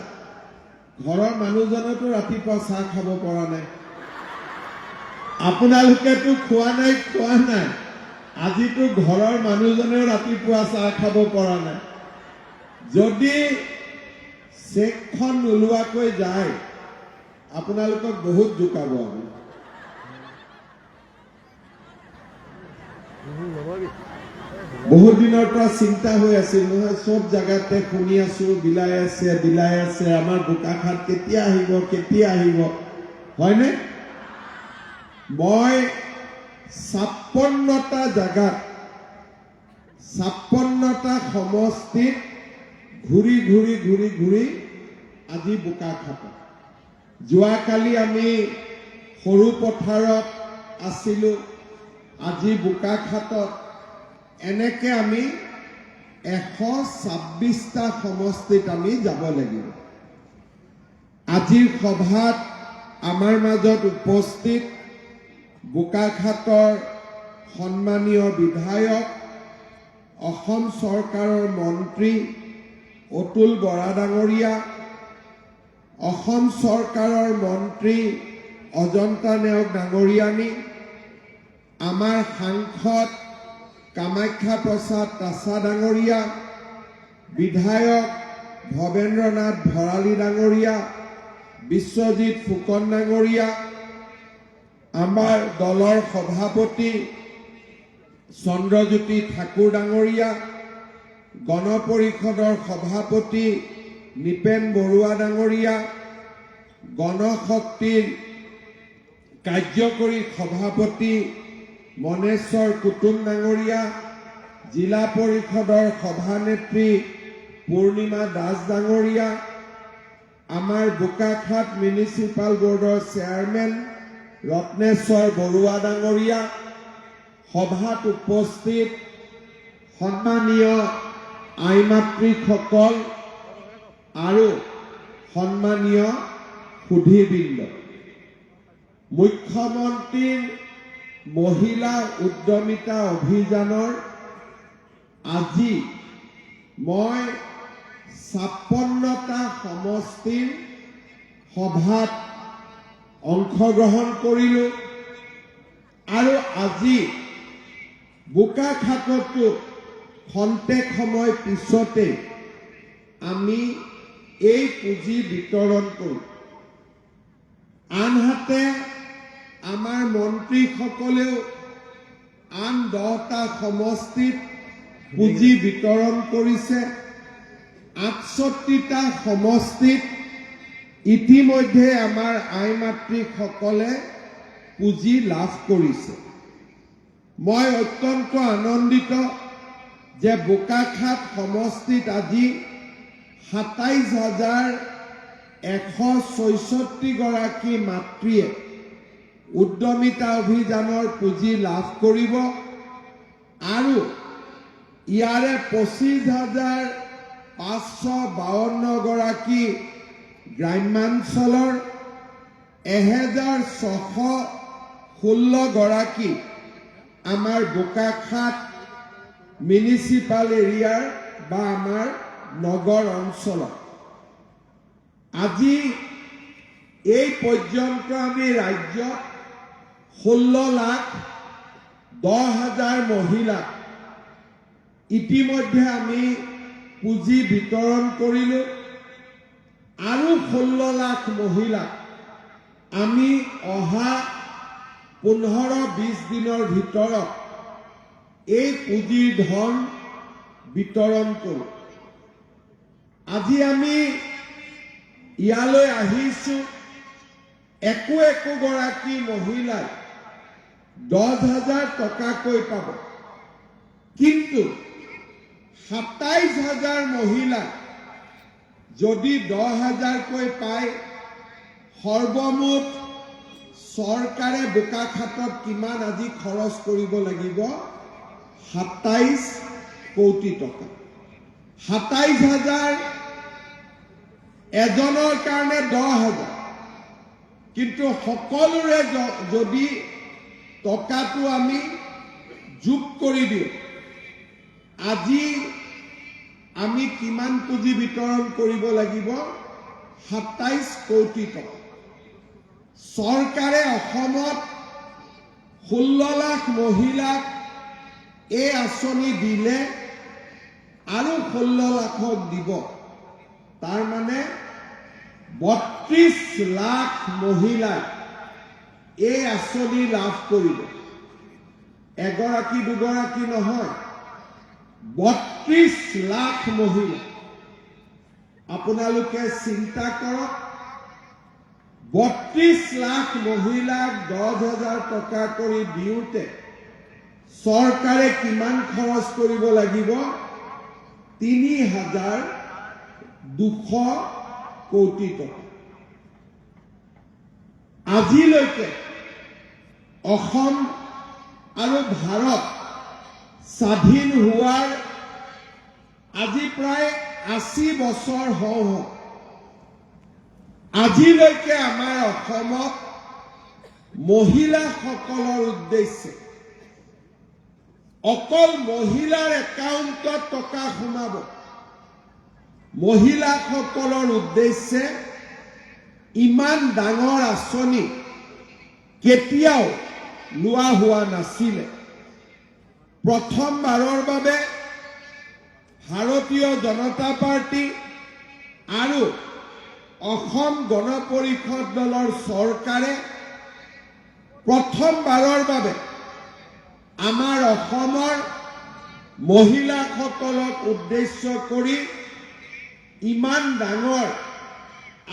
ঘৰৰ মানুহজনেতো ৰাতিপুৱা চাহ খাব পৰা নাই আপোনালোকেতো খোৱা নাই আজিতো ঘৰৰ মানুহজনেও ৰাতিপুৱা চাহ খাব পৰা নাই যদি চেকখন নোলোৱাকৈ যায় আপোনালোকক বহুত জোকাব আমি বহুত দিনৰ পৰা চিন্তা হৈ আছিল নহয় সব জায়গাতে শুনি আছো বিলাই আছে আমাৰ বোকাখাত কেতিয়া আহিব হয়নে মই 56টা জায়গাত 56টা সমষ্টিত ঘূৰি আজি বোকাখাত যোৱাকালি আমি সৰু পথাৰত আছিলো আজি বোকাখাতত এনেকে আমি 126টা সমষ্টিত আমি যাব লাগিব আজিৰ সভাত আমাৰ মাজত উপস্থিত বোকাখাতৰ সন্মানীয় বিধায়ক অসম চৰকাৰৰ মন্ত্ৰী অতুল বৰা ডাঙৰীয়া অসম চৰকাৰৰ মন্ত্ৰী অজন্তা নেওগ ডাঙৰীয়ানী আমাৰ সাংসদ কামাখ্যা প্ৰসাদ তাছা ডাঙৰীয়া বিধায়ক ভৱেন্দ্ৰনাথ ভৰালী ডাঙৰীয়া বিশ্বজিৎ ফুকন ডাঙৰীয়া আমাৰ দলৰ সভাপতি চন্দ্ৰজ্যোতি ঠাকুৰ ডাঙৰীয়া গণ পৰিষদৰ সভাপতি নিপেন বৰুৱা ডাঙৰীয়া গণশক্তিৰ কাৰ্যকৰী সভাপতি মনেশ্বৰ কুতুম ডাঙৰীয়া জিলা পৰিষদৰ সভানেত্ৰী পূৰ্ণিমা দাস ডাঙৰীয়া আমাৰ বোকাখাত মিউনিচিপাল বোৰ্ডৰ চেয়াৰমেন ৰত্নেশ্বৰ বৰুৱা ডাঙৰীয়া সভাত উপস্থিত সন্মানীয় আইমাতৃসকল আৰু সন্মানীয় সুধীবৃন্দ মুখ্যমন্ত্ৰীৰ মহিলা উদ্যমিতা অভিযানৰ আজি মই 56টা সমষ্টিৰ সভাত অংশগ্ৰহণ কৰিলো আৰু আজি বোকাখাততো খন্তেক সময় পিছতে আমি এই পুঁজি বিতৰণ কৰোঁ আনহাতে আমাৰ মন্ত্ৰীসকলেও আন 10টা সমষ্টিত পুঁজি বিতৰণ কৰিছে 68টা সমষ্টিত ইতিমধ্যে আমাৰ আইমাতৃসকলে পুঁজি লাভ কৰিছে মই অত্যন্ত আনন্দিত যে বোকাখাত সমষ্টিত আজি 27,166 গৰাকী মাতৃয়ে উদ্যমিতা অভিযানৰ পুঁজি লাভ কৰিব আৰু ইয়াৰে 25,552 গৰাকী গ্ৰাম্যাঞ্চলৰ 1,616 গৰাকী আমাৰ বোকাখাত মিউনিচিপাল এৰিয়াৰ বা আমাৰ নগৰ অঞ্চলত আজি এই পৰ্যন্ত আমি ৰাজ্যত 16,10,000 মহিলা ইতিমধ্যে আমি পুঁজি বিতৰণ কৰিলো আৰু 16 লাখ মহিলা আমি অহা 15-20 দিনৰ ভিতৰত এই পুঁজিৰ ধন বিতৰণ কৰোঁ আজি আমি ইয়ালৈ আহিছো একো গৰাকী মহিলাই 10,000 টকাকৈ পাব কিন্তু 27,000 মহিলা যদি 10,000কৈ পায় সৰ্বমুঠ চৰকাৰে বোকাখাতত কিমান আজি খৰচ কৰিব লাগিব 27 কোটি টকা 27,000 এজনৰ কাৰণে 10,000 কিন্তু সকলোৰে যদি টকাটো আমি যোগ কৰি দিওঁ আজি আমি কিমান পুঁজি বিতৰণ কৰিব লাগিব 27 কোটি টকা চৰকাৰে অসমত 16 লাখ মহিলাক এই আঁচনি দিলে আৰু 16 লাখক দিব তাৰ মানে 32 লাখ মহিলাই এই আঁচনি লাভ কৰিব এগৰাকী দুগৰাকী নহয় 32 লাখ মহিলা আপোনালোকে চিন্তা কৰক 32 লাখ মহিলাক 10,000 টকা কৰি দিওঁতে চৰকাৰে কিমান খৰচ কৰিব লাগিব 3,200 কোটি টকা আজিলৈকে অসম আৰু ভাৰত স্বাধীন হোৱাৰ আজি প্ৰায় 80 বছৰ হওঁ আজিলৈকে আমাৰ অসমত মহিলাসকলৰ উদ্দেশ্যে অকল মহিলাৰ একাউণ্টত টকা সোমাব মহিলাসকলৰ উদ্দেশ্যে ইমান ডাঙৰ আঁচনি কেতিয়াও লোৱা হোৱা নাছিলে প্ৰথমবাৰৰ বাবে ভাৰতীয় জনতা পাৰ্টি আৰু অসম গণ পৰিষদ দলৰ চৰকাৰে প্ৰথমবাৰৰ বাবে আমাৰ অসমৰ মহিলাসকলক উদ্দেশ্য কৰি ইমান ডাঙৰ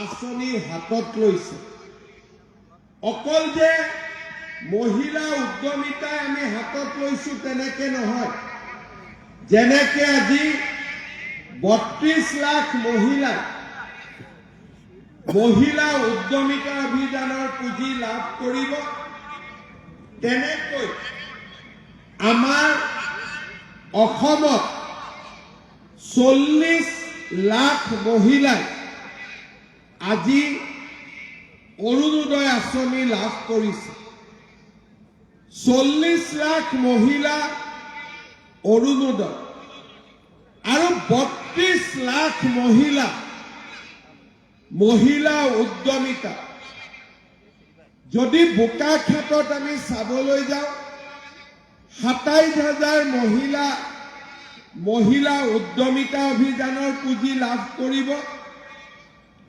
আঁচনি হাতত লৈছে অকল যে মহিলা উদ্যমিতাই আমি হাতত লৈছো তেনেকে নহয় যেনেকে আজি 32 লাখ মহিলা উদ্যমিতা অভিযানৰ পুঁজি লাভ কৰিব তেনেকৈ আমাৰ অসমত 40 লাখ মহিলাই আজি অৰুণোদয় আঁচনি লাভ কৰিছে 40 লাখ মহিলা অৰুণোদয় আৰু 32 লাখ মহিলা উদ্যমিতা যদি বোকাখাতত আমি চাবলৈ যাওঁ 27,000 মহিলা উদ্যমিতা অভিযানৰ পুঁজি লাভ কৰিব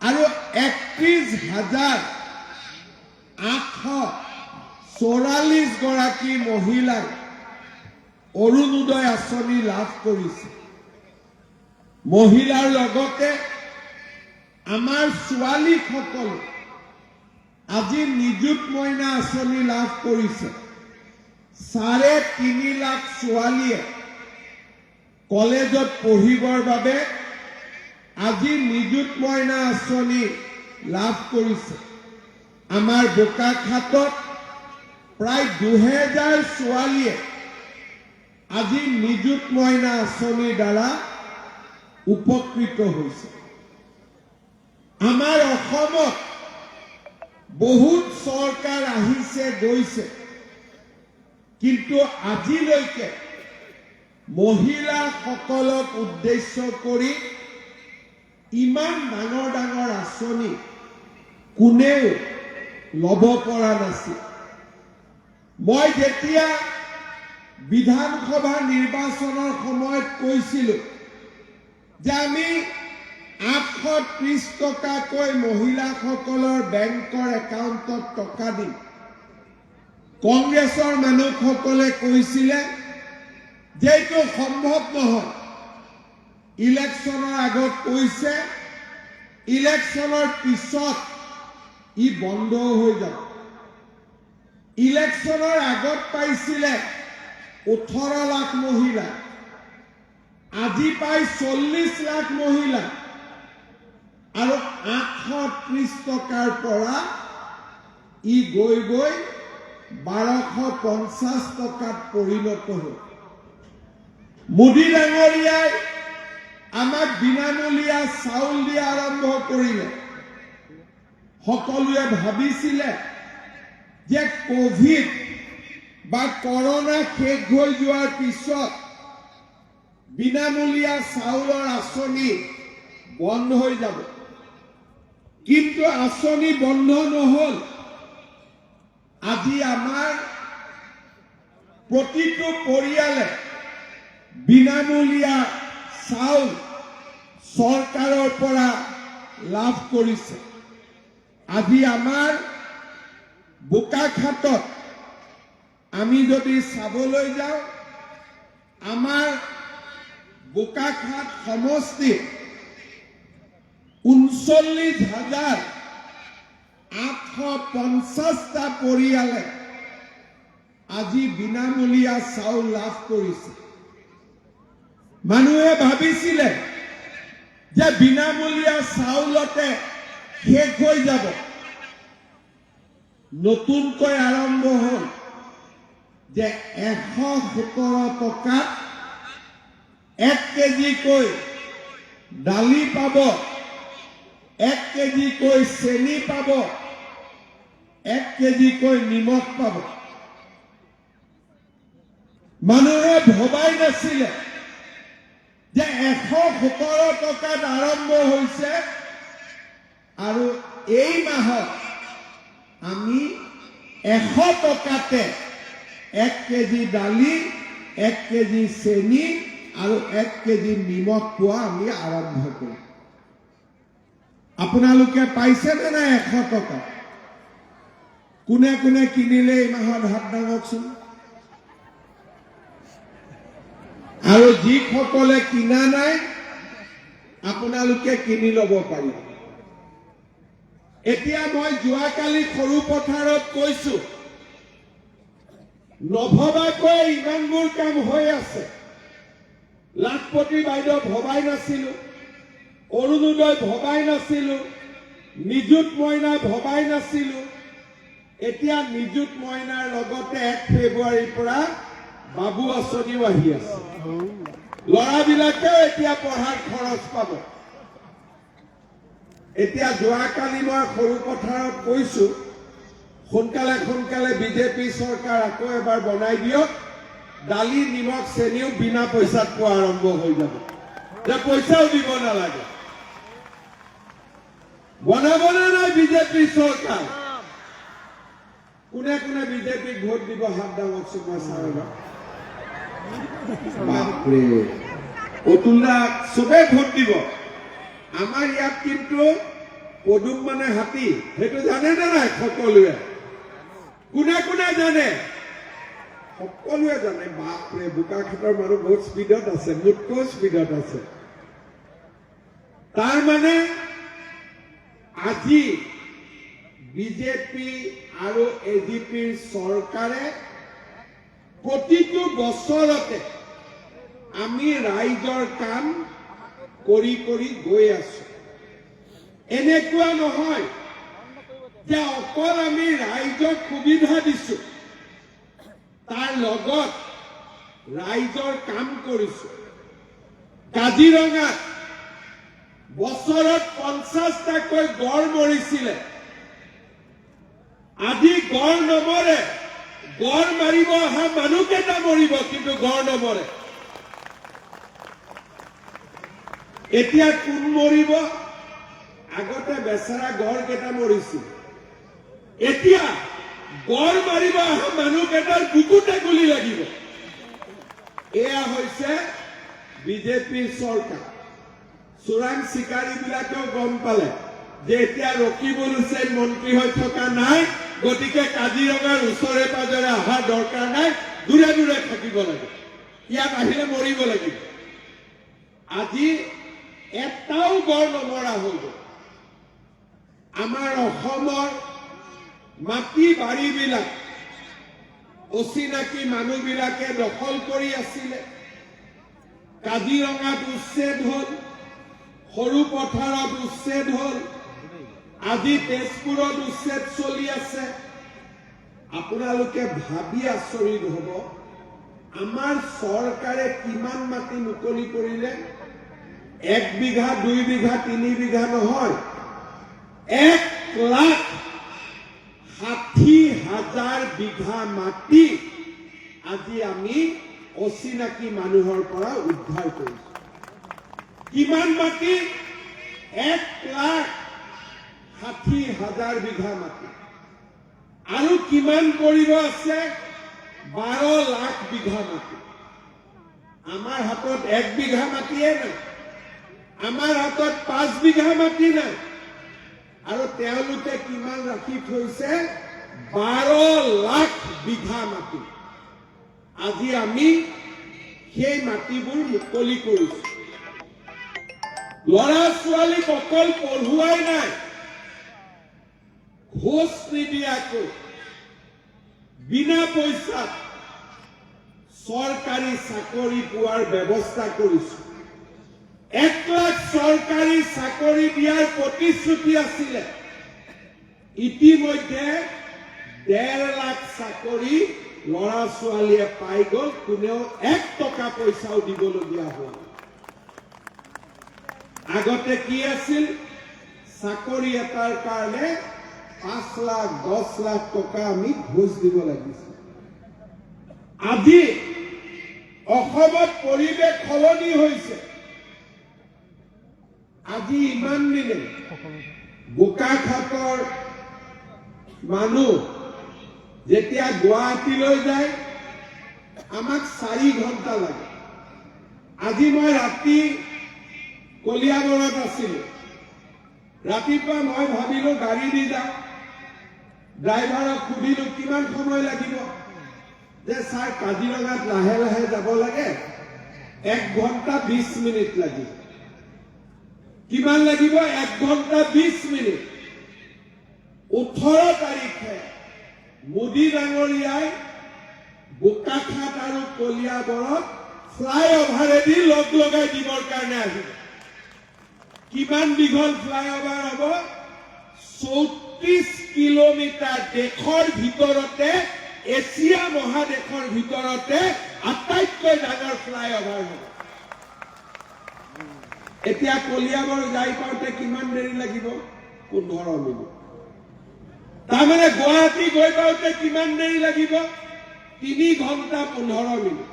আৰু 31,844 গৰাকী মহিলাই অৰুণোদয় আঁচনি লাভ কৰিছে মহিলাৰ লগতে আমাৰ ছোৱালীসকল আজি নিযুত মইনা আঁচনি লাভ কৰিছে 3.5 লাখ ছোৱালীয়ে কলেজত পঢ়িবৰ বাবে আজি নিযুত মইনা আঁচনি লাভ কৰিছে আমাৰ বোকাখাতত প্ৰায় 2,000 ছোৱালীয়ে আজি নিযুত মইনা আঁচনিৰ দ্বাৰা উপকৃত হৈছে আমাৰ অসমত বহুত চৰকাৰ আহিছে গৈছে কিন্তু আজিলৈকে মহিলাসকলক উদ্দেশ্য কৰি ইমান ডাঙৰ আঁচনি কোনেও ল'ব পৰা নাছিল মই যেতিয়া বিধানসভা নিৰ্বাচনৰ সময়ত কৈছিলোঁ যে আমি 830 টকাকৈ মহিলাসকলৰ বেংকৰ একাউণ্টত টকা দিম কংগ্ৰেছৰ মানুহসকলে কৈছিলে যে এইটো সম্ভৱ নহয় ইলেকশ্যনৰ আগত কৈছে ইলেকশ্যনৰ পিছত ই বন্ধ হৈ যাব ইলেকশ্যনৰ আগত পাইছিলে 18 লাখ মহিলা আজি পাই 40 লাখ মহিলা আৰু 830 টকাৰ পৰা ই গৈ 1250 টকাত পৰিণত হ'ল মোদী ডাঙৰীয়াই আমাক বিনামূলীয়া চাউল দিয়া আৰম্ভ কৰিলে সকলোৱে ভাবিছিলে যে কোভিড বা কৰোনা শেষ হৈ যোৱাৰ পিছত বিনামূলীয়া চাউলৰ আঁচনি বন্ধ হৈ যাব। কিন্তু আঁচনি বন্ধ নহল। আজি আমাৰ প্ৰতিটো পৰিয়ালে বিনামূলীয়া চাউল চৰকাৰৰ পৰা লাভ কৰিছে। আজি আমাৰ বোকাখাটত আমি যদি চাবলৈ যাওঁ, আমাৰ বোকাখাট সমষ্টিত 39,850টা পৰিয়ালে আজি বিনামূলীয়া চাউল লাভ কৰিছে। মানুহে ভাবিছিলে যে বিনামূলীয়া চাউলতে শেষ হৈ যাব। নতুনকৈ আৰম্ভ হ'ল যে 117 টকাত 1 কেজিকৈ দালি পাব, 1 কেজিকৈ চেনি পাব, 1 কেজিকৈ নিমখ পাব। মানুহে ভবাই নাছিলে যে 117 টকাত আৰম্ভ হৈছে আৰু এই মাহত আমি 100 টকাতে 1 কেজি দালি, 1 কেজি চেনি আৰু 1 কেজি নিমখ পোৱা আমি আৰম্ভ কৰিম। আপোনালোকে পাইছেনে নাই 100 টকা? কোনে কোনে কিনিলে এই মাহত হাত দাঙকচোন। আৰু যিসকলে কিনা নাই আপোনালোকে কিনি ল'ব পাৰিব। এতিয়া মই যোৱাকালি সৰু পথাৰত কৈছো, নভবাকৈ ইমানবোৰ কাম হৈ আছে। লাখপতি বাইদেউ ভবাই নাছিলো, অৰুণোদয় ভবাই নাছিলো, নিযুত মইনা ভবাই নাছিলো। এতিয়া নিযুত মইনাৰ লগতে 1 ফেব্ৰুৱাৰীৰ পৰা বাবু আঁচনিও আহি আছে। ল'ৰাবিলাকেও এতিয়া পঢ়াৰ খৰচ পাব। এতিয়া যোৱাকালি মই সৰু পথাৰত কৈছো, সোনকালে সোনকালে বিজেপি চৰকাৰ আকৌ এবাৰ বনাই দিয়ক, দালি নিমখ চেনিও বিনা পইচাত পোৱা আৰম্ভ হৈ যাব, যে পইচাও দিব নালাগে। বনাবনে নাই বিজেপি চৰকাৰ? কোনে কোনে বিজেপিক ভোট দিব হাত দাঙকচোন, মই চাওঁ। বাপৰে, অতুল দা চবে ভোট দিব। আমাৰ ইয়াত কিন্তু পদুম মানে হাতী, সেইটো জানে নে নাই সকলোৱে? কোনে কোনে জানে? সকলোৱে জানে। বাপৰে, বোকাখাটৰ মানুহ বহুত স্পীডত আছে, মোতকৈ স্পীডত আছে। তাৰ মানে আজি বিজেপি আৰু এজিপিৰ চৰকাৰে প্ৰতিটো বছৰতে আমি ৰাইজৰ কাম কৰি কৰি গৈ আছো। এনেকুৱা নহয় যে অকল আমি ৰাইজক সুবিধা দিছো, তাৰ লগত ৰাইজৰ কাম কৰিছো। কাজিৰঙাত বছৰত 50টাকৈ গড় মৰিছিলে, আজি গড় নমৰে। গড় মাৰিব অহা মানুহকেইটা মৰিব, কিন্তু গড় নমৰে। এতিয়া কোন মৰিব? আগতে বেচেৰা গড় কেইটা মৰিছিল, এতিয়া গড় মাৰিব অহা মানুহকেইটাৰ বুকুতে গুলি লাগিব। এয়া হৈছে বিজেপিৰ চৰকাৰ। চোৰাং চিকাৰীবিলাকেও গম পালে যে এতিয়া ৰকিবুল হুছেইন মন্ত্ৰী হৈ থকা নাই, গতিকে কাজিৰঙাৰ ওচৰে পাজৰে অহাৰ দৰকাৰ নাই, দূৰে দূৰে থাকিব লাগে, ইয়াত আহিলে মৰিব লাগিব। আজি এটাও গড় নমৰা হৈ গ'ল। আমাৰ অসমৰ মাটি বাৰীবিলাক অচিনাকি মানুহবিলাকে দখল কৰি আছিলে। কাজিৰঙাত উচ্ছেদ হ'ল, সৰু পথাৰত উচ্ছেদ হ'ল, আজি তেজপুৰত উচ্ছেদ চলি আছে। আপোনালোকে ভাবি আচৰিত হ'ব, আমাৰ চৰকাৰে কিমান মাটি মুকলি কৰিলে? 1 বিঘা, 2 বিঘা, 3 বিঘা নহয়, 1,60,000 বিঘা মাটি আজি আমি অচিনাকি মানুহৰ পৰা উদ্ধাৰ কৰিছো। কিমান মাটি? 1,60,000 বিঘা মাটি। আৰু কিমান কৰিব আছে? 12 লাখ বিঘা মাটি। আমাৰ হাতত 1 বিঘা মাটিয়ে নাই, আমাৰ হাতত 5 বিঘা মাটি নাই। আৰু তেওঁলোকে কিমান ৰাখি থৈছে? 12 লাখ বিঘা মাটি। আজি আমি সেই মাটিবোৰ মুকলি কৰিছো। ল'ৰা ছোৱালীক অকল পঢ়ুৱাই নাই, ঘোষ নিদিয়াকৈ বিনা পইচাত চৰকাৰী চাকৰি পোৱাৰ ব্যৱস্থা কৰিছো। 1 লাখ চৰকাৰী চাকৰি দিয়াৰ প্ৰতিশ্ৰুতি আছিলে। ইতিমধ্যে 1.5 লাখ চাকৰি ল'ৰা ছোৱালীয়ে পাই গ'ল। কোনেও 1 টকা পইচাও দিবলগীয়া হোৱা নাই। আগতে কি আছিল? চাকৰি এটাৰ কাৰণে 5 লাখ 10 লাখ টকা আমি ঘোষ দিব লাগিছিল। আজি অসমত পৰিৱেশ সলনি হৈছে। আজি ইমান দিনে বোকাখাতৰ মানুহ যেতিয়া গুৱাহাটীলৈ যায় আমাক 4 ঘণ্টা লাগে। আজি মই ৰাতি কলিয়াবৰত আছিলো। ৰাতিপুৱা মই ভাবিলো গাড়ী দি যাওঁ। ড্ৰাইভাৰক সুধিলো কিমান সময় লাগিব? যে ছাৰ কাজিৰঙাত লাহে লাহে যাব লাগে, 1 ঘণ্টা 20 মিনিট লাগিব। কিমান লাগিব? 1 ঘণ্টা 20 মিনিট। 18 তাৰিখে মোদী ডাঙৰীয়াই বোকাখাত আৰু কলিয়াবৰত ফ্লাইঅভাৰেদি লগাই দিবৰ কাৰণে আহিব। কিমান দীঘল ফ্লাইঅভাৰ হ'ব? 34 কিলোমিটাৰ। দেশৰ ভিতৰতে, এছিয়া মহাদেশৰ ভিতৰতে আটাইতকৈ ডাঙৰ ফ্লাইঅভাৰ হ'ব। এতিয়া কলিয়াবৰ যাই পাওঁতে কিমান দেৰি লাগিব? 15 মিনিট। তাৰমানে গুৱাহাটী গৈ পাওঁতে কিমান দেৰি লাগিব? 3 ঘণ্টা 15 মিনিট।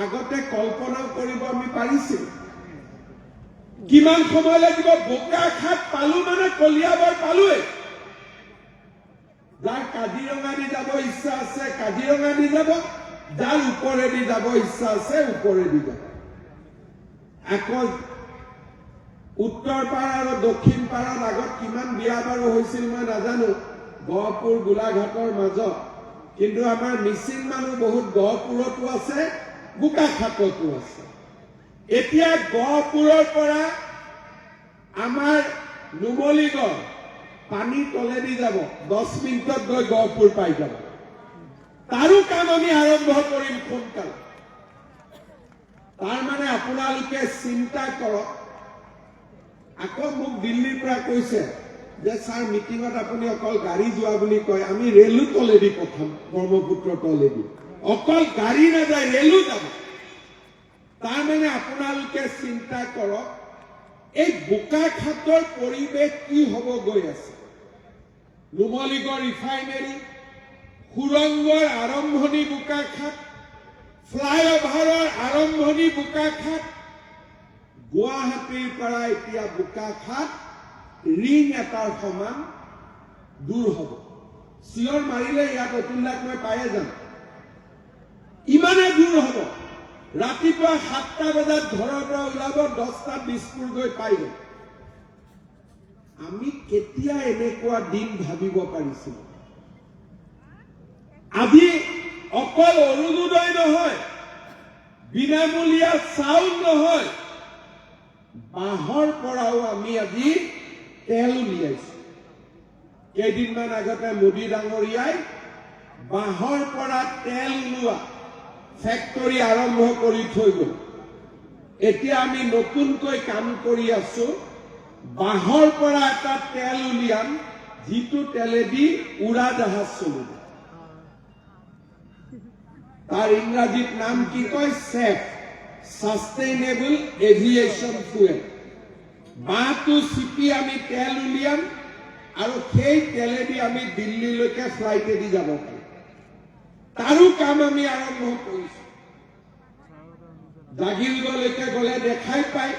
আগতে কল্পনা কৰিব আমি পাৰিছিলো কিমান সময় লাগিব? বোকাখাত পালো মানে কলিয়াবৰ পালোৱে। যাৰ কাজিৰঙা দি যাব ইচ্ছা আছে কাজিৰঙা দি যাব, যাৰ ওপৰেদি যাব ইচ্ছা আছে ওপৰেদি যাব। আকৌ উত্তৰ পাৰ আৰু দক্ষিণ পাৰৰ আগত কিমান বিয়া বাৰু হৈছিল মই নাজানো, গহপুৰ গোলাঘাটৰ মাজত। কিন্তু আমাৰ মিচিং মানুহ বহুত গহপুৰতো আছে, বোকাখাততো আছে। এতিয়া গহপুৰৰ পৰা আমাৰ নুমলীগড় পানী তলেদি যাব, 10 মিনিটত গৈ গহপুৰ পাই যাব। তাৰো কাম আমি আৰম্ভ কৰিম সোনকালে। তাৰমানে আপোনালোকে চিন্তা কৰক। আকৌ মোক দিল্লীৰ পৰা কৈছে যে ছাৰ মিটিঙত আপুনি অকল গাড়ী যোৱা বুলি কয়, আমি ৰেলো তলেদি পঠাম, ব্ৰহ্মপুত্ৰ তলেদি। অকল গাড়ী নাযায়, ৰেলো যাব। তাৰমানে আপোনালোকে চিন্তা কৰক এই বোকাখাতৰ পৰিৱেশ কি হ'ব গৈ আছে। নুমলীগড় ৰিফাইনেৰী, সুৰংগৰ আৰম্ভণি বোকাখাত, ফ্লাইঅভাৰৰ আৰম্ভণি বোকাখাত। গুৱাহাটীৰ পৰা এতিয়া বোকাখাত ৰিং এটাৰ সমান দূৰ হ'ব। চিঞৰ মাৰিলে ইয়াত অতুল্যাক মই পায়ে যাম। ইমানে দূৰ হ'ব। ৰাতিপুৱা 7টা বজাত ঘৰৰ পৰা ওলাব, 10টাত দিছপুৰ গৈ পাই গ'ল। আমি কেতিয়া এনেকুৱা দিন ভাবিব পাৰিছিলো? আজি অকল অৰুণোদয় নহয়, বিনামূলীয়া চাউল নহয়, বাঁহৰ পৰাও আমি আজি তেল উলিয়াইছো। কেইদিনমান আগতে মোদী ডাঙৰীয়াই বাঁহৰ পৰা তেল ওলোৱা ফেক্টৰী আৰম্ভ কৰি থৈ গ'ল। এতিয়া আমি নতুনকৈ কাম কৰি আছো, বাঁহৰ পৰা এটা তেল উলিয়াম যিটো তেলেদি উৰাজাহাজ চলিব। তাৰ ইংৰাজীত নাম কি কয়? Chef, sustainable aviation fuel. বাঁহটো চিপি আমি তেল উলিয়াম আৰু সেই তেলেদি আমি দিল্লীলৈকে ফ্লাইটেদি যাব পাৰিম। তাৰো কাম আমি আৰম্ভ কৰিছো। জাগিৰোডলৈকে গ'লে দেখাই পায়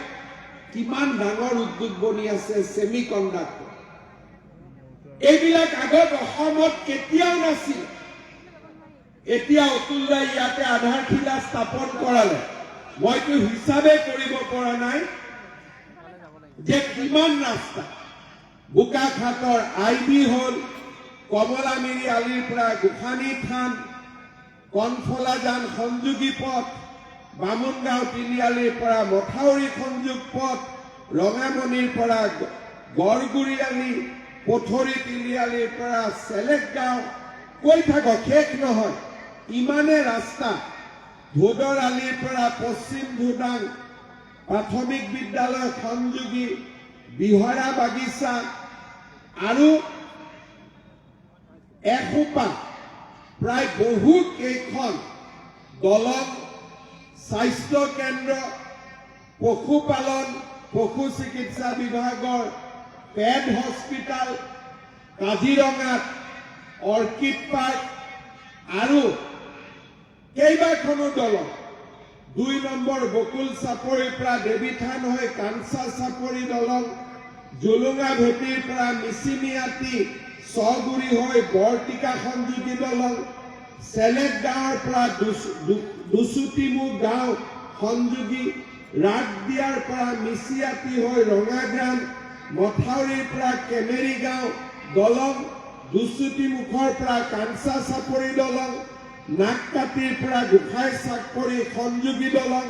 কিমান ডাঙৰ উদ্যোগ বনি আছে ছেমি কণ্ডাক্টৰ। এইবিলাক আগত অসমত কেতিয়াও নাছিল। এতিয়া অতুল দাই ইয়াতে আধাৰশিলা স্থাপন কৰালে। মইতো হিচাপে কৰিব পৰা নাই যে কিমান ৰাস্তা বোকাখাটৰ IB হ'ল, কমলামিৰি আলিৰ পৰা গোসানী থান, কণফলাজান সংযোগী পথ, বামুণগাঁও তিনিআলিৰ পৰা মথাউৰি সংযোগ পথ, ৰঙামণিৰ পৰা গড়গুৰি আলি, পথৰি তিনিআলিৰ পৰা চেলেকগাঁও, কৈ থাকক শেষ নহয় ইমানে ৰাস্তা। ধোদৰ আলিৰ পৰা পশ্চিম ধোদাং প্ৰাথমিক বিদ্যালয় সংযোগী বিহৰা বাগিচা আৰু এসোপা প্ৰায় বহু কেইখন দলং, স্বাস্থ্য কেন্দ্ৰ, পশুপালন, পশু চিকিৎসা বিভাগৰ পেড হস্পিটাল, কাজিৰঙাত অৰ্কিড পাৰ্ক আৰু কেইবাখনো দলং। 2 নম্বৰ বকুল চাপৰিৰ পৰা দেৱীথান হৈ কাঞ্চা চাপৰি দলং, জুলুঙা ভেটিৰ পৰা মিচিমিয়াটি ছগুৰি হৈ বৰটিকা সংযোগী দলং, চেলেক গাঁৱৰ পৰা দুচুটিমু গাঁও সংযোগী, ৰাগদিয়াৰ পৰা মিচিয়াটি হৈ ৰঙাগ্ৰাম, মথাউৰিৰ পৰা কেমেৰি গাঁও দলং, দুচুটিমুখৰ পৰা কাঞ্চা চাপৰি দলং, নাগকাটিৰ পৰা গোসাই চাপৰি সংযোগী দলং,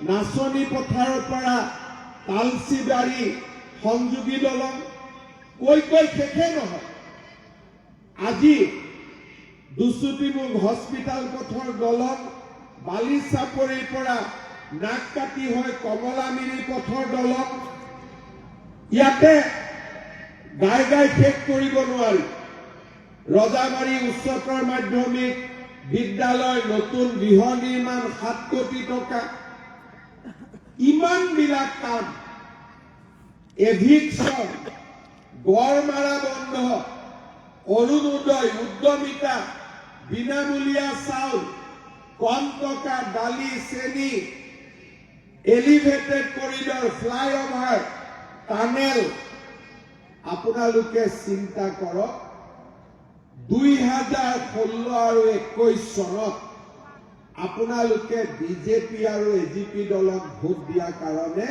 নাচনি পথাৰৰ পৰা তালচিবাৰী সংযোগী দলং, কৈ শেষে নহয়। আজি দুচুটিমুখ হস্পিটাল পথৰ দলং, বালিচাপৰিৰ পৰা নাগকাটি হৈ কমলামিৰি পথৰ দলং। ইয়াতে গাই শেষ কৰিব নোৱাৰি। ৰজাবাৰী উচ্চতৰ মাধ্যমিক বিদ্যালয় নতুন গৃহ নিৰ্মাণ 7 কোটি টকা। ইমানবিলাক কাম, এভিকশ্যন, গড় মাৰা বন্ধ, অৰুণোদয়, উদ্যমিতা, বিনামূলীয়া চাউল, কম টকা দালি চেনি, এলিভেটেড কৰিডৰ, ফ্লাইঅভাৰ, টানেল। আপোনালোকে চিন্তা কৰক 2016 আৰু 21 চনত আপোনালোকে বিজেপি আৰু এজিপি দলক ভোট দিয়াৰ কাৰণে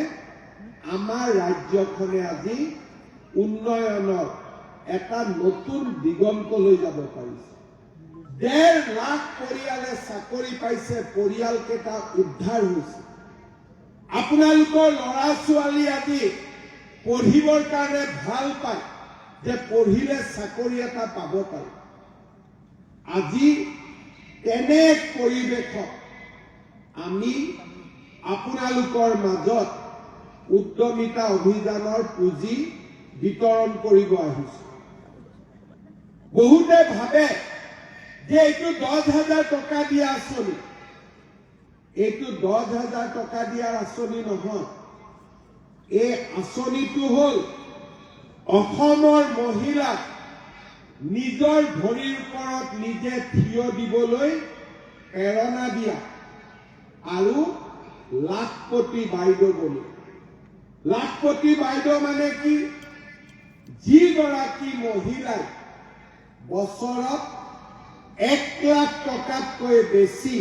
আমাৰ ৰাজ্যখনে আজি উন্নয়নৰ এটা নতুন দিগন্তলৈ যাব পাৰিছে। 1.5 লাখ পৰিয়ালে চাকৰি পাইছে, পৰিয়ালকেইটা উদ্ধাৰ হৈছে। আপোনালোকৰ ল'ৰা ছোৱালী আজি পঢ়িবৰ কাৰণে ভাল পায় যে পঢ়িলে চাকৰি এটা পাব পাৰে। আজি তেনে পৰিৱেশত আমি আপোনালোকৰ মাজত উদ্যমিতা অভিযানৰ পুঁজি বিতৰণ কৰিব আহিছোঁ। বহুতে ভাবে যে এইটো 10,000 টকা দিয়া আঁচনি। এইটো 10,000 টকা দিয়াৰ আঁচনি নহয়। এই আঁচনিটো হ'ল অসমৰ মহিলাক নিজৰ ভৰিৰ ওপৰত নিজে থিয় দিবলৈ প্ৰেৰণা দিয়া আৰু লাখপতি বাইদেউ বুলি। লাখপতি বাইদেউ মানে কি? যিগৰাকী মহিলাই বছৰত 1 লাখ টকাতকৈ বেছি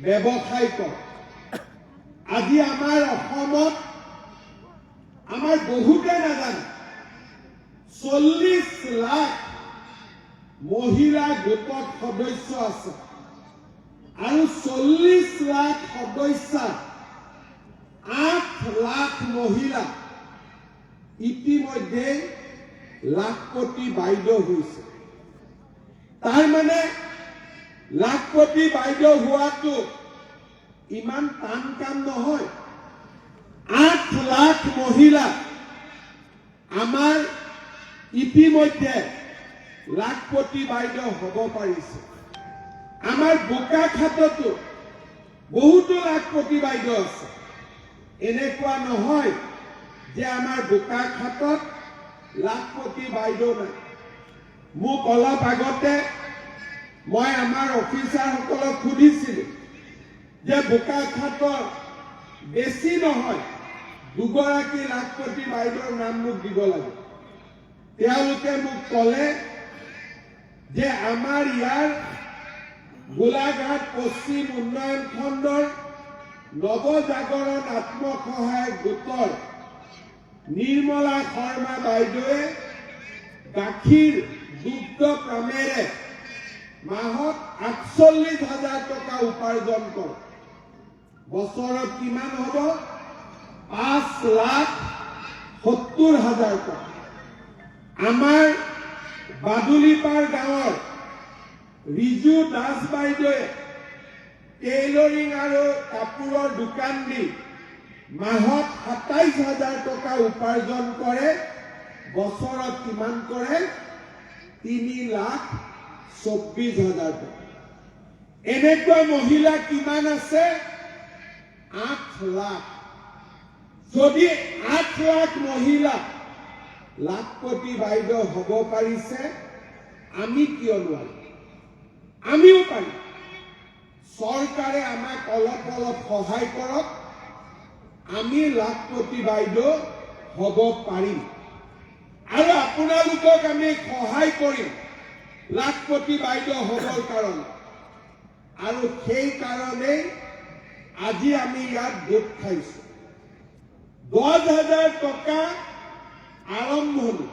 ব্যৱসায় কৰে। আজি আমাৰ অসমত আমাৰ বহুতে নাজানে 40 লাখ মহিলা গোটত সদস্য আছে আৰু 40 লাখ সদস্য 8 লাখ মহিলা ইতিমধ্যে লাখপতি বাইদেউ হৈছে। তাৰ মানে লাখপতি বাইদেউ হোৱাটো ইমান টান কাম নহয়। 8 লাখ মহিলা আমাৰ ইতিমধ্যে লাখপতি বাইদেউ হ'ব পাৰিছে। আমাৰ বোকাখাটতো বহুতো লাখপতি বাইদেউ আছে। এনেকুৱা নহয় যে আমাৰ বোকাখাটত লাখপতি বাইদেউ নাই। মোক অলপ আগতে মই আমাৰ অফিচাৰসকলক সুধিছিলোঁ যে বোকাখাটৰ বেছি নহয় 2গৰাকী লাখপতি বাইদেউৰ নাম মোক দিব লাগে। তেওঁলোকে মোক ক'লে যে আমাৰ ইয়াৰ গোলাঘাট পশ্চিম উন্নয়ন খণ্ডৰ নৱজাগৰণ আত্মসহায়ক গোটৰ নিৰ্মলা শৰ্মা বাইদেৱে গাখীৰ দুগ্ধ কামেৰে মাহত 48,000 টকা উপাৰ্জন কৰে। বছৰত কিমান হ'ব? 5,70,000 টকা। আমাৰ বাদুলিপাৰ গাঁৱৰ ৰিজু দাস বাইদেৱে টেইলৰিং আৰু কাপোৰৰ দোকান দি মাহত 27,000 টকা উপাৰ্জন কৰে। বছৰত কিমান কৰে? 3,24,000 টকা। এনেকুৱা মহিলা কিমান আছে? 8 লাখ। যদি 8 লাখ মহিলা লাখপতি বাইদেউ হ'ব পাৰিছে, আমি কিয় নোৱাৰিম? আমিও পাৰিম। চৰকাৰে আমাক অলপ অলপ সহায় কৰক, আমি লাখপতি বাইদেউ হ'ব পাৰিম। আৰু আপোনালোকক আমি সহায় কৰিম লাখপতি বাইদেউ হ'বৰ কাৰণে। আৰু সেই কাৰণেই আজি আমি ইয়াত গোট খাইছো। 10,000 টকা আৰম্ভণি,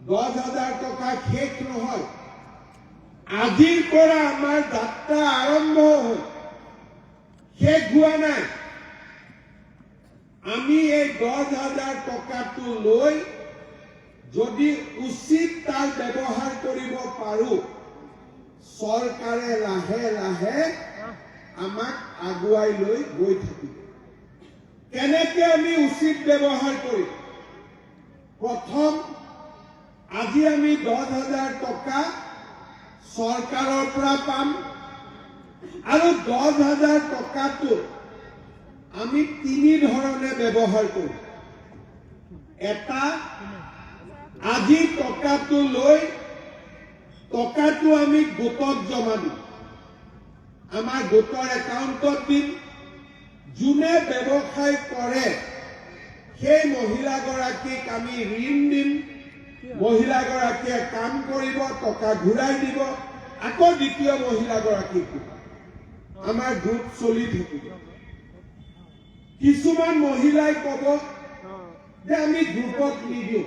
10,000 টকা শেষ নহয়। আজিৰ পৰা আমাৰ যাত্ৰা আৰম্ভ হ'ল, শেষ হোৱা নাই। আমি এই 10,000 টকাটো লৈ যদি উচিত তাৰ ব্যৱহাৰ কৰিব পাৰো, চৰকাৰে লাহে লাহে আমাক আগুৱাই লৈ গৈ থাকিব। কেনেকে আমি উচিত ব্যৱহাৰ কৰিম? প্ৰথম, আজি আমি 10,000 টকা চৰকাৰৰ পৰা পাম আৰু 10,000 টকাটো আমি 3 ধৰণে ব্যৱহাৰ কৰিম। এটা, আজি টকাটো লৈ টকাটো আমি গোটত জমা দিম, আমাৰ গোটৰ একাউণ্টত দিম। যোনে ব্যৱসায় কৰে সেই মহিলাগৰাকীক আমি ঋণ দিম। মহিলাগৰাকীয়ে কাম কৰিব, টকা ঘূৰাই দিব, আকৌ দ্বিতীয় মহিলাগৰাকীক দিব। আমাৰ গোট চলি থাকিব। কিছুমান মহিলাই ক'ব যে আমি গ্ৰুপত নিদিওঁ।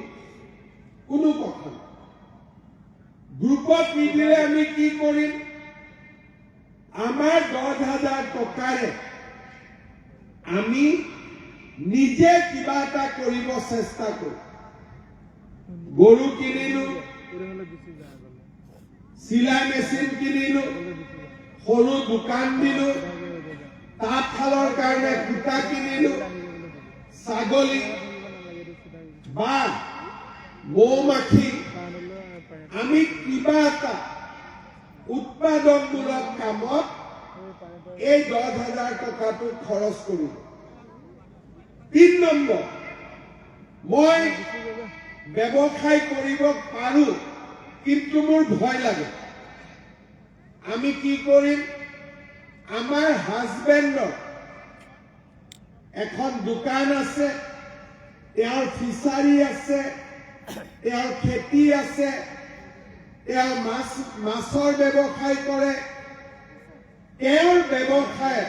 কোনো কথা নাই। গ্ৰুপত নিদিলে আমি কি কৰিম? আমাৰ 10,000 টকাৰে আমি নিজে কিবা এটা কৰিব চেষ্টা কৰিম। গৰু কিনিলো, চিলাই মেচিন কিনিলো, সৰু দোকান দিলো, তাঁতশালৰ কাৰণে সূতা কিনিলো, ছাগলী বা মৌ-মাখি, আমি কিবা এটা উৎপাদনমূলক কামত এই 10,000 টকাটো খৰচ কৰিম। 3 নম্বৰ, মই ব্যৱসায় কৰিব পাৰো কিন্তু মোৰ ভয় লাগে। আমি কি কৰিম? আমাৰ হাজবেণ্ডৰ এখন দোকান আছে, তেওঁৰ ফিচাৰী আছে, তেওঁৰ খেতি আছে, তেওঁ মাছৰ ব্যৱসায় কৰে। তেওঁৰ ব্যৱসায়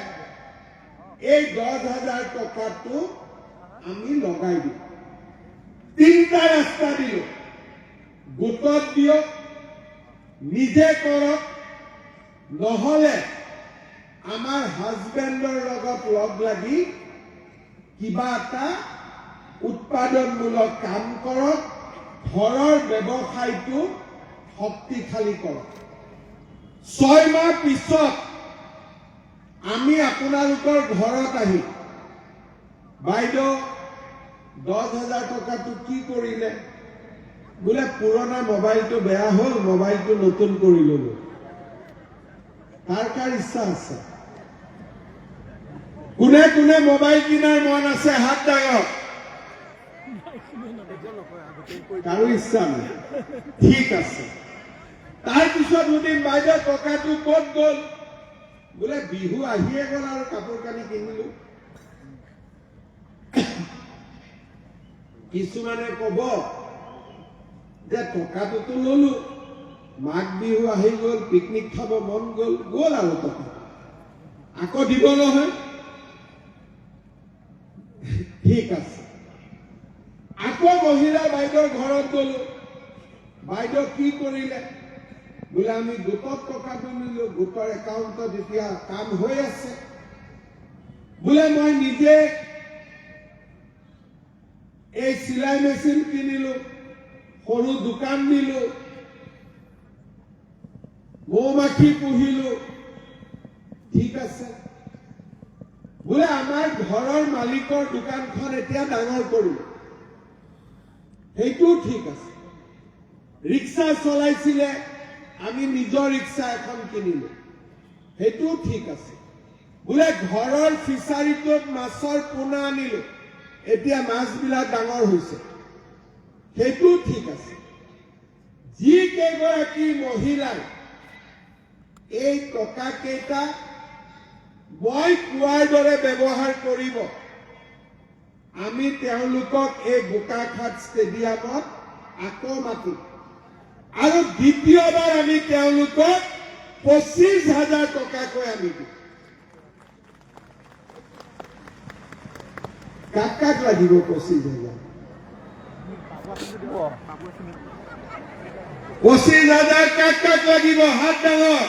এই 10,000 টকাটো আমি লগাই দিম। 3টা ৰাস্তা দিলো। গোটত দিয়ক, নিজে কৰক, নহলে আমাৰ হাজবেণ্ডৰ লগত লগ লাগি কিবা এটা উৎপাদনমূলক কাম কৰক, ঘৰৰ ব্যৱসায়টো শক্তিশালী কৰক। 6 মাহ পিছত আমি আপোনালোকৰ ঘৰত আহি, বাইদেউ 10,000 টকাটো কি কৰিলে? বোলে পুৰণা মোবাইলটো বেয়া হ'ল, মোবাইলটো নতুন কৰি ললো। কাৰ কাৰ ইচ্ছা আছে? কোনে কোনে মোবাইল কিনাৰ মন আছে? হাত ডাঙৰ। কাৰো ইচ্ছা নাই? ঠিক আছে। তাৰপিছত সুধিম, বাইদেউ টকাটো ক'ত গ'ল? বোলে বিহু আহিয়ে গ'ল আৰু কাপোৰ কানি কিনিলো। কিছুমানে ক'ব যে টকাটোতো ল'লো, মাঘ বিহু আহি গ'ল, পিকনিক খাব মন গ'ল আৰু টকা আকৌ দিব নহয়। ঠিক আছে, আকৌ মহিলা বাইদেউৰ ঘৰত গ'লো, বাইদেউ কি কৰিলে বোলে আমি গোটত টকা তুলিলো, গোটৰ একাউণ্টত এতিয়া কাম হৈ আছে, বোলে মই নিজে এই চিলাই মেচিন কিনিলো, সৰু দোকান দিলো, মৌ-মাখি পুহিলো। ঠিক আছে, বোলে আমাৰ ঘৰৰ মালিকৰ দোকানখন এতিয়া ডাঙৰ কৰিলো, সেইটোও ঠিক আছে। ৰিক্সা চলাইছিলে, আমি নিজৰ ৰিক্সা এখন কিনিলো, সেইটোও ঠিক আছে। বোলে ঘৰৰ ফিচাৰীটোত মাছৰ পোনা আনিলো, এতিয়া মাছবিলাক ডাঙৰ হৈছে, সেইটোও ঠিক আছে। যি কেইগৰাকী মহিলাই এই টকা কেইটা মই কোৱাৰ দৰে ব্যৱহাৰ কৰিব, আমি তেওঁলোকক এই বোকাখাট ষ্টেডিয়ামত আকৌ মাতিম আৰু দ্বিতীয়বাৰ আমি তেওঁলোকক 25,000 টকাকৈ আমি দিম। কাক কাক লাগিব 25,000? 25,000 কাক কাক লাগিব? হাত ডাঙৰ।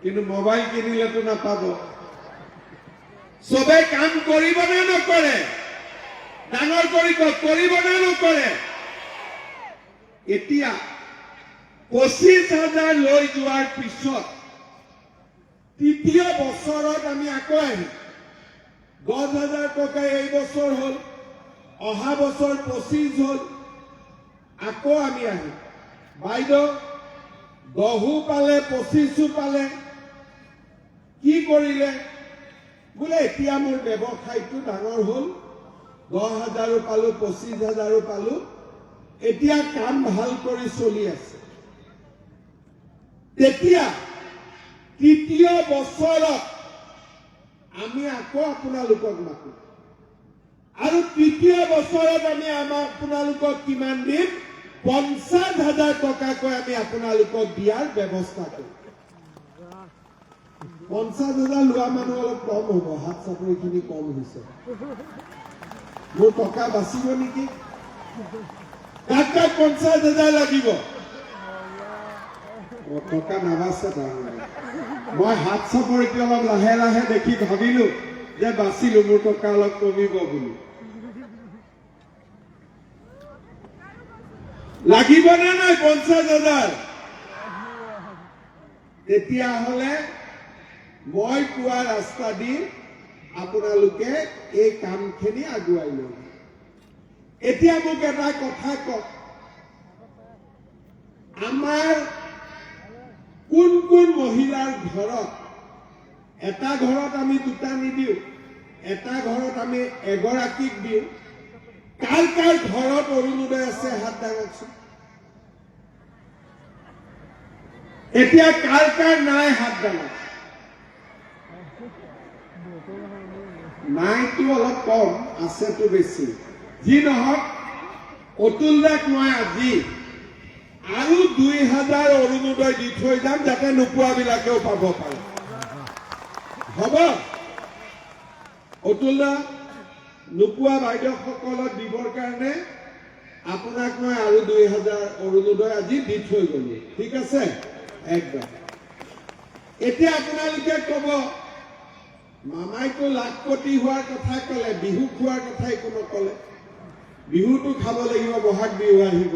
কিন্তু মোবাইল কিনিলেতো নাপাব। চবে কাম কৰিব নে নকৰে? ডাঙৰ কৰিব নে নকৰে? এতিয়া 25,000 লৈ যোৱাৰ পিছত তৃতীয় বছৰত আমি আকৌ আহিম। 10,000 টকা এই বছৰ হ'ল, অহা বছৰ 25 হ'ল, আকৌ আমি আহিম। বাইদেউ 10ও পালে, 25ও পালে, কি কৰিলে? বোলে এতিয়া মোৰ ব্যৱসায়টো ডাঙৰ হ'ল, 10,000ও পালো, 25,000ও পালো, এতিয়া কাম ভাল কৰি চলি আছে। তেতিয়া তৃতীয় বছৰত আমি আকৌ আপোনালোকক মাতিম আৰু তৃতীয় বছৰত আমি আপোনালোকক কিমান দিম? 50,000 টকাকৈ আমি আপোনালোকক দিয়াৰ ব্যৱস্থা কৰিম। 50,000 লোৱা মানুহ অলপ কম হ'ব, হাত চাপৰিখিনি কম হৈছে। মোৰ টকা বাচিব নেকি? কাক কাক 50,000 লাগিব? টকা নাবাচে তাৰমানে। মই হাত চাপৰিটো অলপ লাহে লাহে দেখি ভাবিলো যে বাচিলো, মোৰ টকা অলপ কমিব বুলি। লাগিব নে নাই 50,000? তেতিয়াহ'লে মই কোৱা ৰাস্তা দি আপোনালোকে এই কামখিনি আগুৱাই লওক। এতিয়া মোক এটা কথা কওক, আমাৰ কোন কোন মহিলাৰ ঘৰত, এটা ঘৰত আমি দুটা নিদিওঁ, এটা ঘৰত আমি এগৰাকীক দিওঁ, কাৰ কাৰ ঘৰত অৰুণোদয় আছে হাত দাঙকচোন। এতিয়া কাৰ কাৰ নাই হাত দাঙক। নাইতো অলপ কম, আছেতো বেছি। যি নহওক, অতুল দাক মই আজি আৰু 2,000 অৰুণোদয় দি থৈ যাম, যাতে নোপোৱাবিলাকেও পাব পাৰে। হ'ব অতুল দা, নোপোৱা বাইদেউসকলক দিবৰ কাৰণে আপোনাক মই আৰু 2,000 অৰুণোদয় আজি দি থৈ গলো। ঠিক আছে? একদম। এতিয়া আপোনালোকে ক'ব, মামাইতো লাখপতি হোৱাৰ কথা ক'লে, বিহু খোৱাৰ কথা একো নক'লে। বিহুটো খাব লাগিব, বহাগ বিহু আহিব।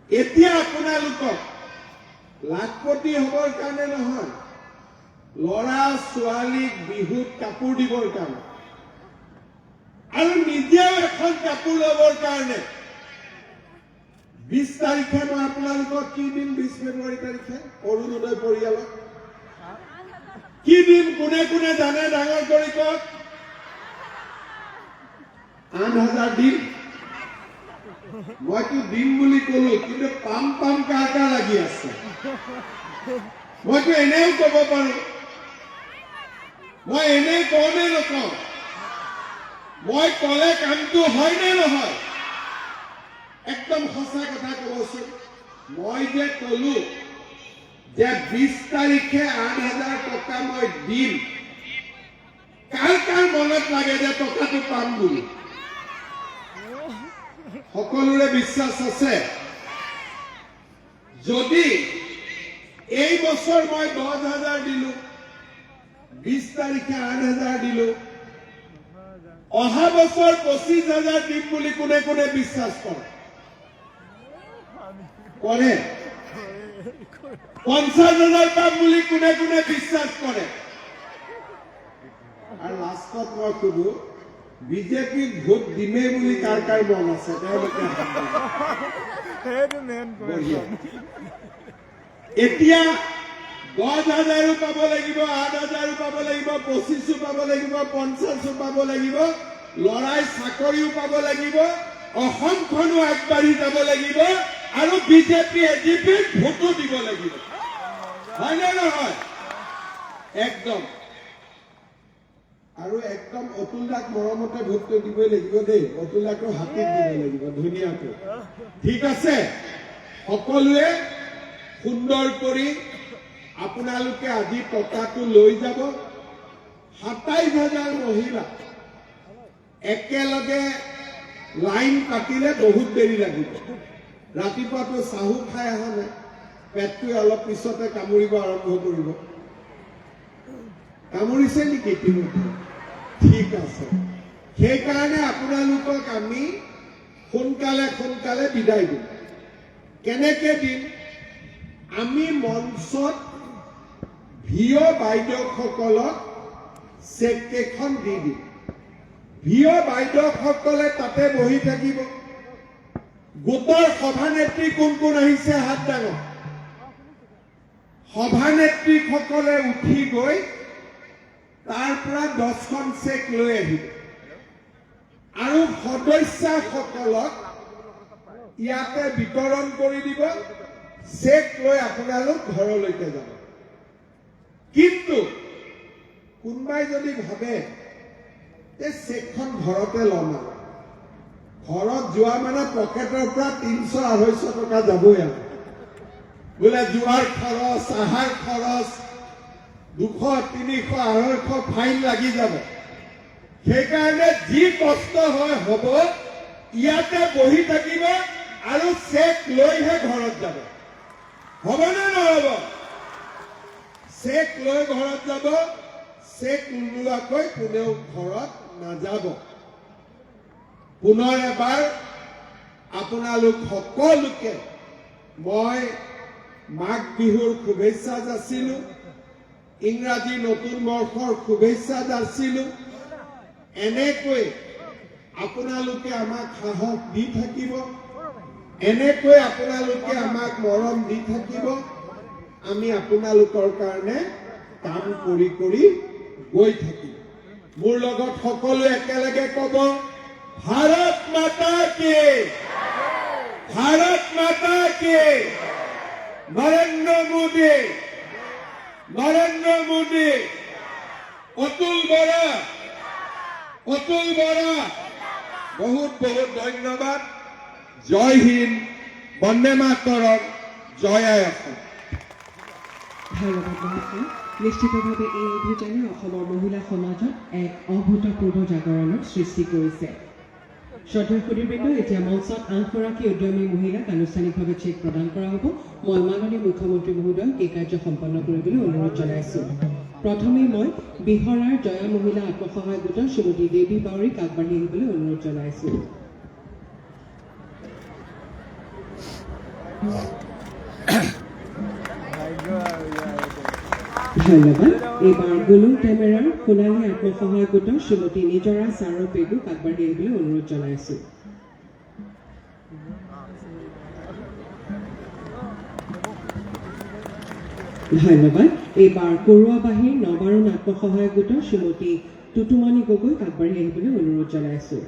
এতিয়া আপোনালোকক লাখপতি হ'বৰ কাৰণে নহয়, ল'ৰা ছোৱালীক বিহুত কাপোৰ দিবৰ কাৰণে আৰু নিজেও এখন কাপোৰ ল'বৰ কাৰণে 20 তাৰিখে মই আপোনালোকক কি দিম? 20 ফেব্ৰুৱাৰী তাৰিখে অৰুণোদয় পৰিয়ালক কি দিম? কোনে কোনে জানে? ডাঙৰ কৰি কওক। 8,000 দিম। মইতো দিম বুলি কলো, কিন্তু পাম পাম কাৰ কাৰ লাগি আছে? মইতো এনেও ক'ব পাৰো, মই এনেই কওঁ নে নকওঁ? মই ক'লে কামটো হয় নে নহয়? একদম সঁচা কথা ক'বচোন। মই যে ক'লো যে 20 তাৰিখে 8,000 টকা মই দিম, কাৰ কাৰ মনত লাগে যে টকাটো পাম বুলি? সকলোৰে বিশ্বাস আছে? যদি এই বছৰ মই 10,000 দিলো, 20 তাৰিখে 8,000 দিলো, অহা বছৰ 25,000 দিম বুলি কোনে কোনে বিশ্বাস কৰে? 50,000 পাম বুলি কোনে কোনে বিশ্বাস কৰে? আৰু লাষ্টত মই সুধো, বিজেপিক ভোট দিমেই বুলি কাৰ কাৰ মন আছে? তেওঁলোকে এতিয়া 10,000 পাব লাগিব, 8,000 পাব লাগিব, 25 পাব লাগিব, 50 পাব লাগিব, লৰাই চাকৰিও পাব লাগিব, অসমখনো আগবাঢ়ি যাব লাগিব, আৰু বিজেপি এজিপিক ভোটো দিব লাগিব। হয়নে নহয়? একদম। আৰু একদম অতুলদাক মৰমতে ভোটটো দিবই লাগিব দেই। অতুলদাকো হাতীত দিব লাগিব ধুনীয়াকৈ। ঠিক আছে? সকলোৱে সুন্দৰ কৰি আপোনালোকে আজি টকাটো লৈ যাব। 27,000 মহিলা একেলগে লাইন পাতিলে বহুত দেৰি লাগিব। ৰাতিপুৱাটো চাহু খাই অহা নাই, পেটটোৱে অলপ পিছতে কামুৰিব আৰম্ভ কৰিব। কামুৰিছে নেকি ইতিমধ্যে? ঠিক আছে। সেইকাৰণে আপোনালোকক আমি সোনকালে সোনকালে বিদায় দিম। কেনেকে দিম? আমি মঞ্চত ভিঅ বাইদেউসকলক চেক কেইখন দি দিম। ভিঅ বাইদেউসকলে তাতে বহি থাকিব। গোটৰ সভানেত্ৰী কোন কোন আহিছে হাত দাঙক। সভানেত্ৰীসকলে উঠি গৈ তাৰ পৰা 10খন চেক লৈ আহিব, আৰু সদস্যসকলক ইয়াতে বিতৰণ কৰি দিব। চেক লৈ আপোনালোক ঘৰলৈকে যাব। কিন্তু কোনোবাই যদি ভাবে যে চেকখন ঘৰতে ল'ম, আৰু ঘৰত যোৱা মানে পকেটৰ পৰা 300-250 টকা যাবই। আৰু বোলে যোৱাৰ খৰচ, আহাৰ খৰচ 200, 300, 250 ফাইন লাগি যাব। সেইকাৰণে যি কষ্ট হয় হ'ব, ইয়াতে বহি থাকিব আৰু চেক লৈহে ঘৰত যাব। হ'বনে নহ'ব? চেক লৈ ঘৰত যাব, চেক নোলোৱাকৈ কোনেও ঘৰত নাযাব। পুনৰ এবাৰ আপোনালোক সকলোকে মই মাঘ বিহুৰ শুভেচ্ছা যাচিলো, ইংৰাজী নতুন বৰ্ষৰ শুভেচ্ছা যাচিলো। এনেকৈ আপোনালোকে আমাক সাহস দি থাকিব, এনেকৈ আপোনালোকে আমাক মৰম দি থাকিব। আমি আপোনালোকৰ কাৰণে কাম কৰি কৰি গৈ থাকিম। মোৰ লগত সকলোৱে একেলগে ক'ব, ভাৰত মাতা কি, ভাৰত মাতা কি, নৰেন্দ্ৰ মোদী, নৰেন্দ্ৰ মোদী, অতুল বৰা, অতুল বৰা। বহুত বহুত ধন্যবাদ। জয় হিন্দ, বন্দে মাতৰম, জয় আই অসম। ধন্যবাদ মহাশয়। নিশ্চিতভাৱে এই অভিযানে অসমৰ মহিলা সমাজত এক অভূতপূৰ্ব জাগৰণৰ সৃষ্টি কৰিছে। শ্ৰদ্ধেয় সুধীবৃন্দ, এতিয়া মঞ্চত 8গৰাকী উদ্যমী মহিলাক আনুষ্ঠানিকভাৱে চেক প্ৰদান কৰা হ'ব। মই মাননীয় মুখ্যমন্ত্ৰী মহোদয়ক এই কাৰ্য সম্পন্ন কৰিবলৈ অনুৰোধ জনাইছোঁ। প্ৰথমে মই বিহৰাৰ জয়া মহিলা আত্মসহায়ক গোটৰ শ্ৰীমতী দেৱী বাউৰীক আগবাঢ়ি আহিবলৈ অনুৰোধ জনাইছোঁ। ধন্যবাদ। এইবাৰ গুলুং টেমেৰাৰ সোণালী আত্মসহায়ক গোটৰ শ্ৰীমতী নিজৰা চাৰৰ পেগুক আগবাঢ়ি আহিবলৈ অনুৰোধ জনাইছোঁ। ধন্যবাদ। এইবাৰ কৰুৱাবাহীৰ নবাৰণ আত্মসহায়ক গোটৰ শ্ৰীমতী টুটুমণি গগৈক আগবাঢ়ি আহিবলৈ অনুৰোধ জনাইছোঁ।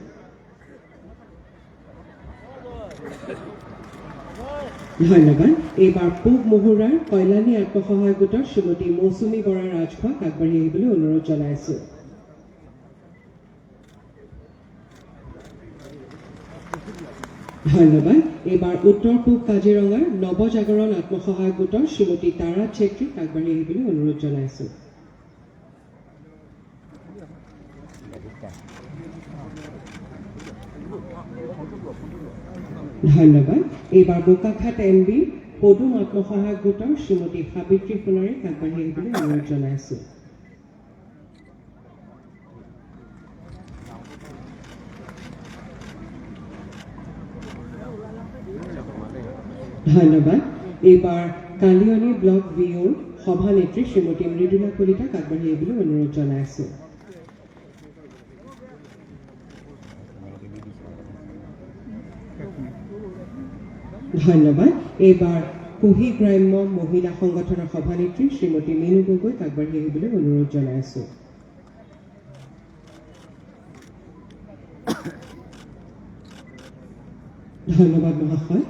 ধন্যবাদ। এইবাৰ পূব মহুৰাৰ কল্যাণী আত্মসহায়ক গোটৰ শ্ৰীমতী মৌচুমী বৰা ৰাজখোৱাক আগবাঢ়ি আহিবলৈ অনুৰোধ জনাইছোঁ। ধন্যবাদ। এইবাৰ উত্তৰ পূব কাজিৰঙাৰ নৱজাগৰণ আত্মসহায়ক গোটৰ শ্ৰীমতী তাৰা চেত্ৰীক আগবাঢ়ি আহিবলৈ অনুৰোধ জনাইছোঁ। ধন্যবাদ। এইবাৰ বোকাখাট MB পদুম আত্মসহায়ক গোটৰ শ্ৰীমতী সাবিত্ৰী সোণাৰীক আগবাঢ়ি আহিবলৈ অনুৰোধ জনাইছোঁ। ধন্যবাদ। এইবাৰ কালিয়নী ব্লক VOৰ সভানেত্ৰী শ্ৰীমতী মৃদুলা কলিতাক আগবাঢ়ি আহিবলৈ অনুৰোধ জনাইছোঁ। ধন্যবাদ। এইবাৰ কুহি গ্ৰাম্য মহিলা সংগঠনৰ সভানেত্ৰী শ্ৰীমতী মিনু গগৈক আগবাঢ়ি আহিবলৈ অনুৰোধ জনাইছোঁ। ধন্যবাদ মহাশয়।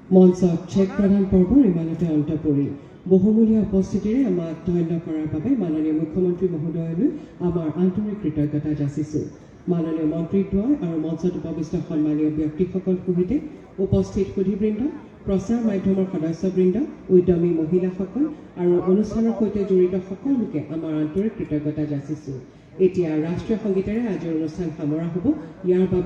মঞ্চত চেক প্ৰদান পৰ্বৰ ইমানতে অন্ত পৰিল। বহুমূলীয়া উপস্থিতিৰে আমাক ধন্য কৰাৰ বাবে মাননীয় মুখ্যমন্ত্ৰী মহোদয়লৈ আমাৰ আন্তৰিক কৃতজ্ঞতা যাচিছোঁ। মাননীয় মন্ত্ৰীদ্বয় আৰু মঞ্চত উপবিষ্ট সন্মানীয় ব্যক্তিসকল সহিতে উপস্থিত সুধীবৃন্দ, প্ৰচাৰ মাধ্যমৰ সদস্যবৃন্দ, উদ্যমী মহিলাসকল আৰু অনুষ্ঠানৰ সৈতে জড়িত সকলোকে আমাৰ আন্তৰিক কৃতজ্ঞতা যাচিছোঁ। এতিয়া ৰাষ্ট্ৰীয় সংগীতেৰে আজিৰ অনুষ্ঠান সামৰা হ'ব। ইয়াৰ বাবে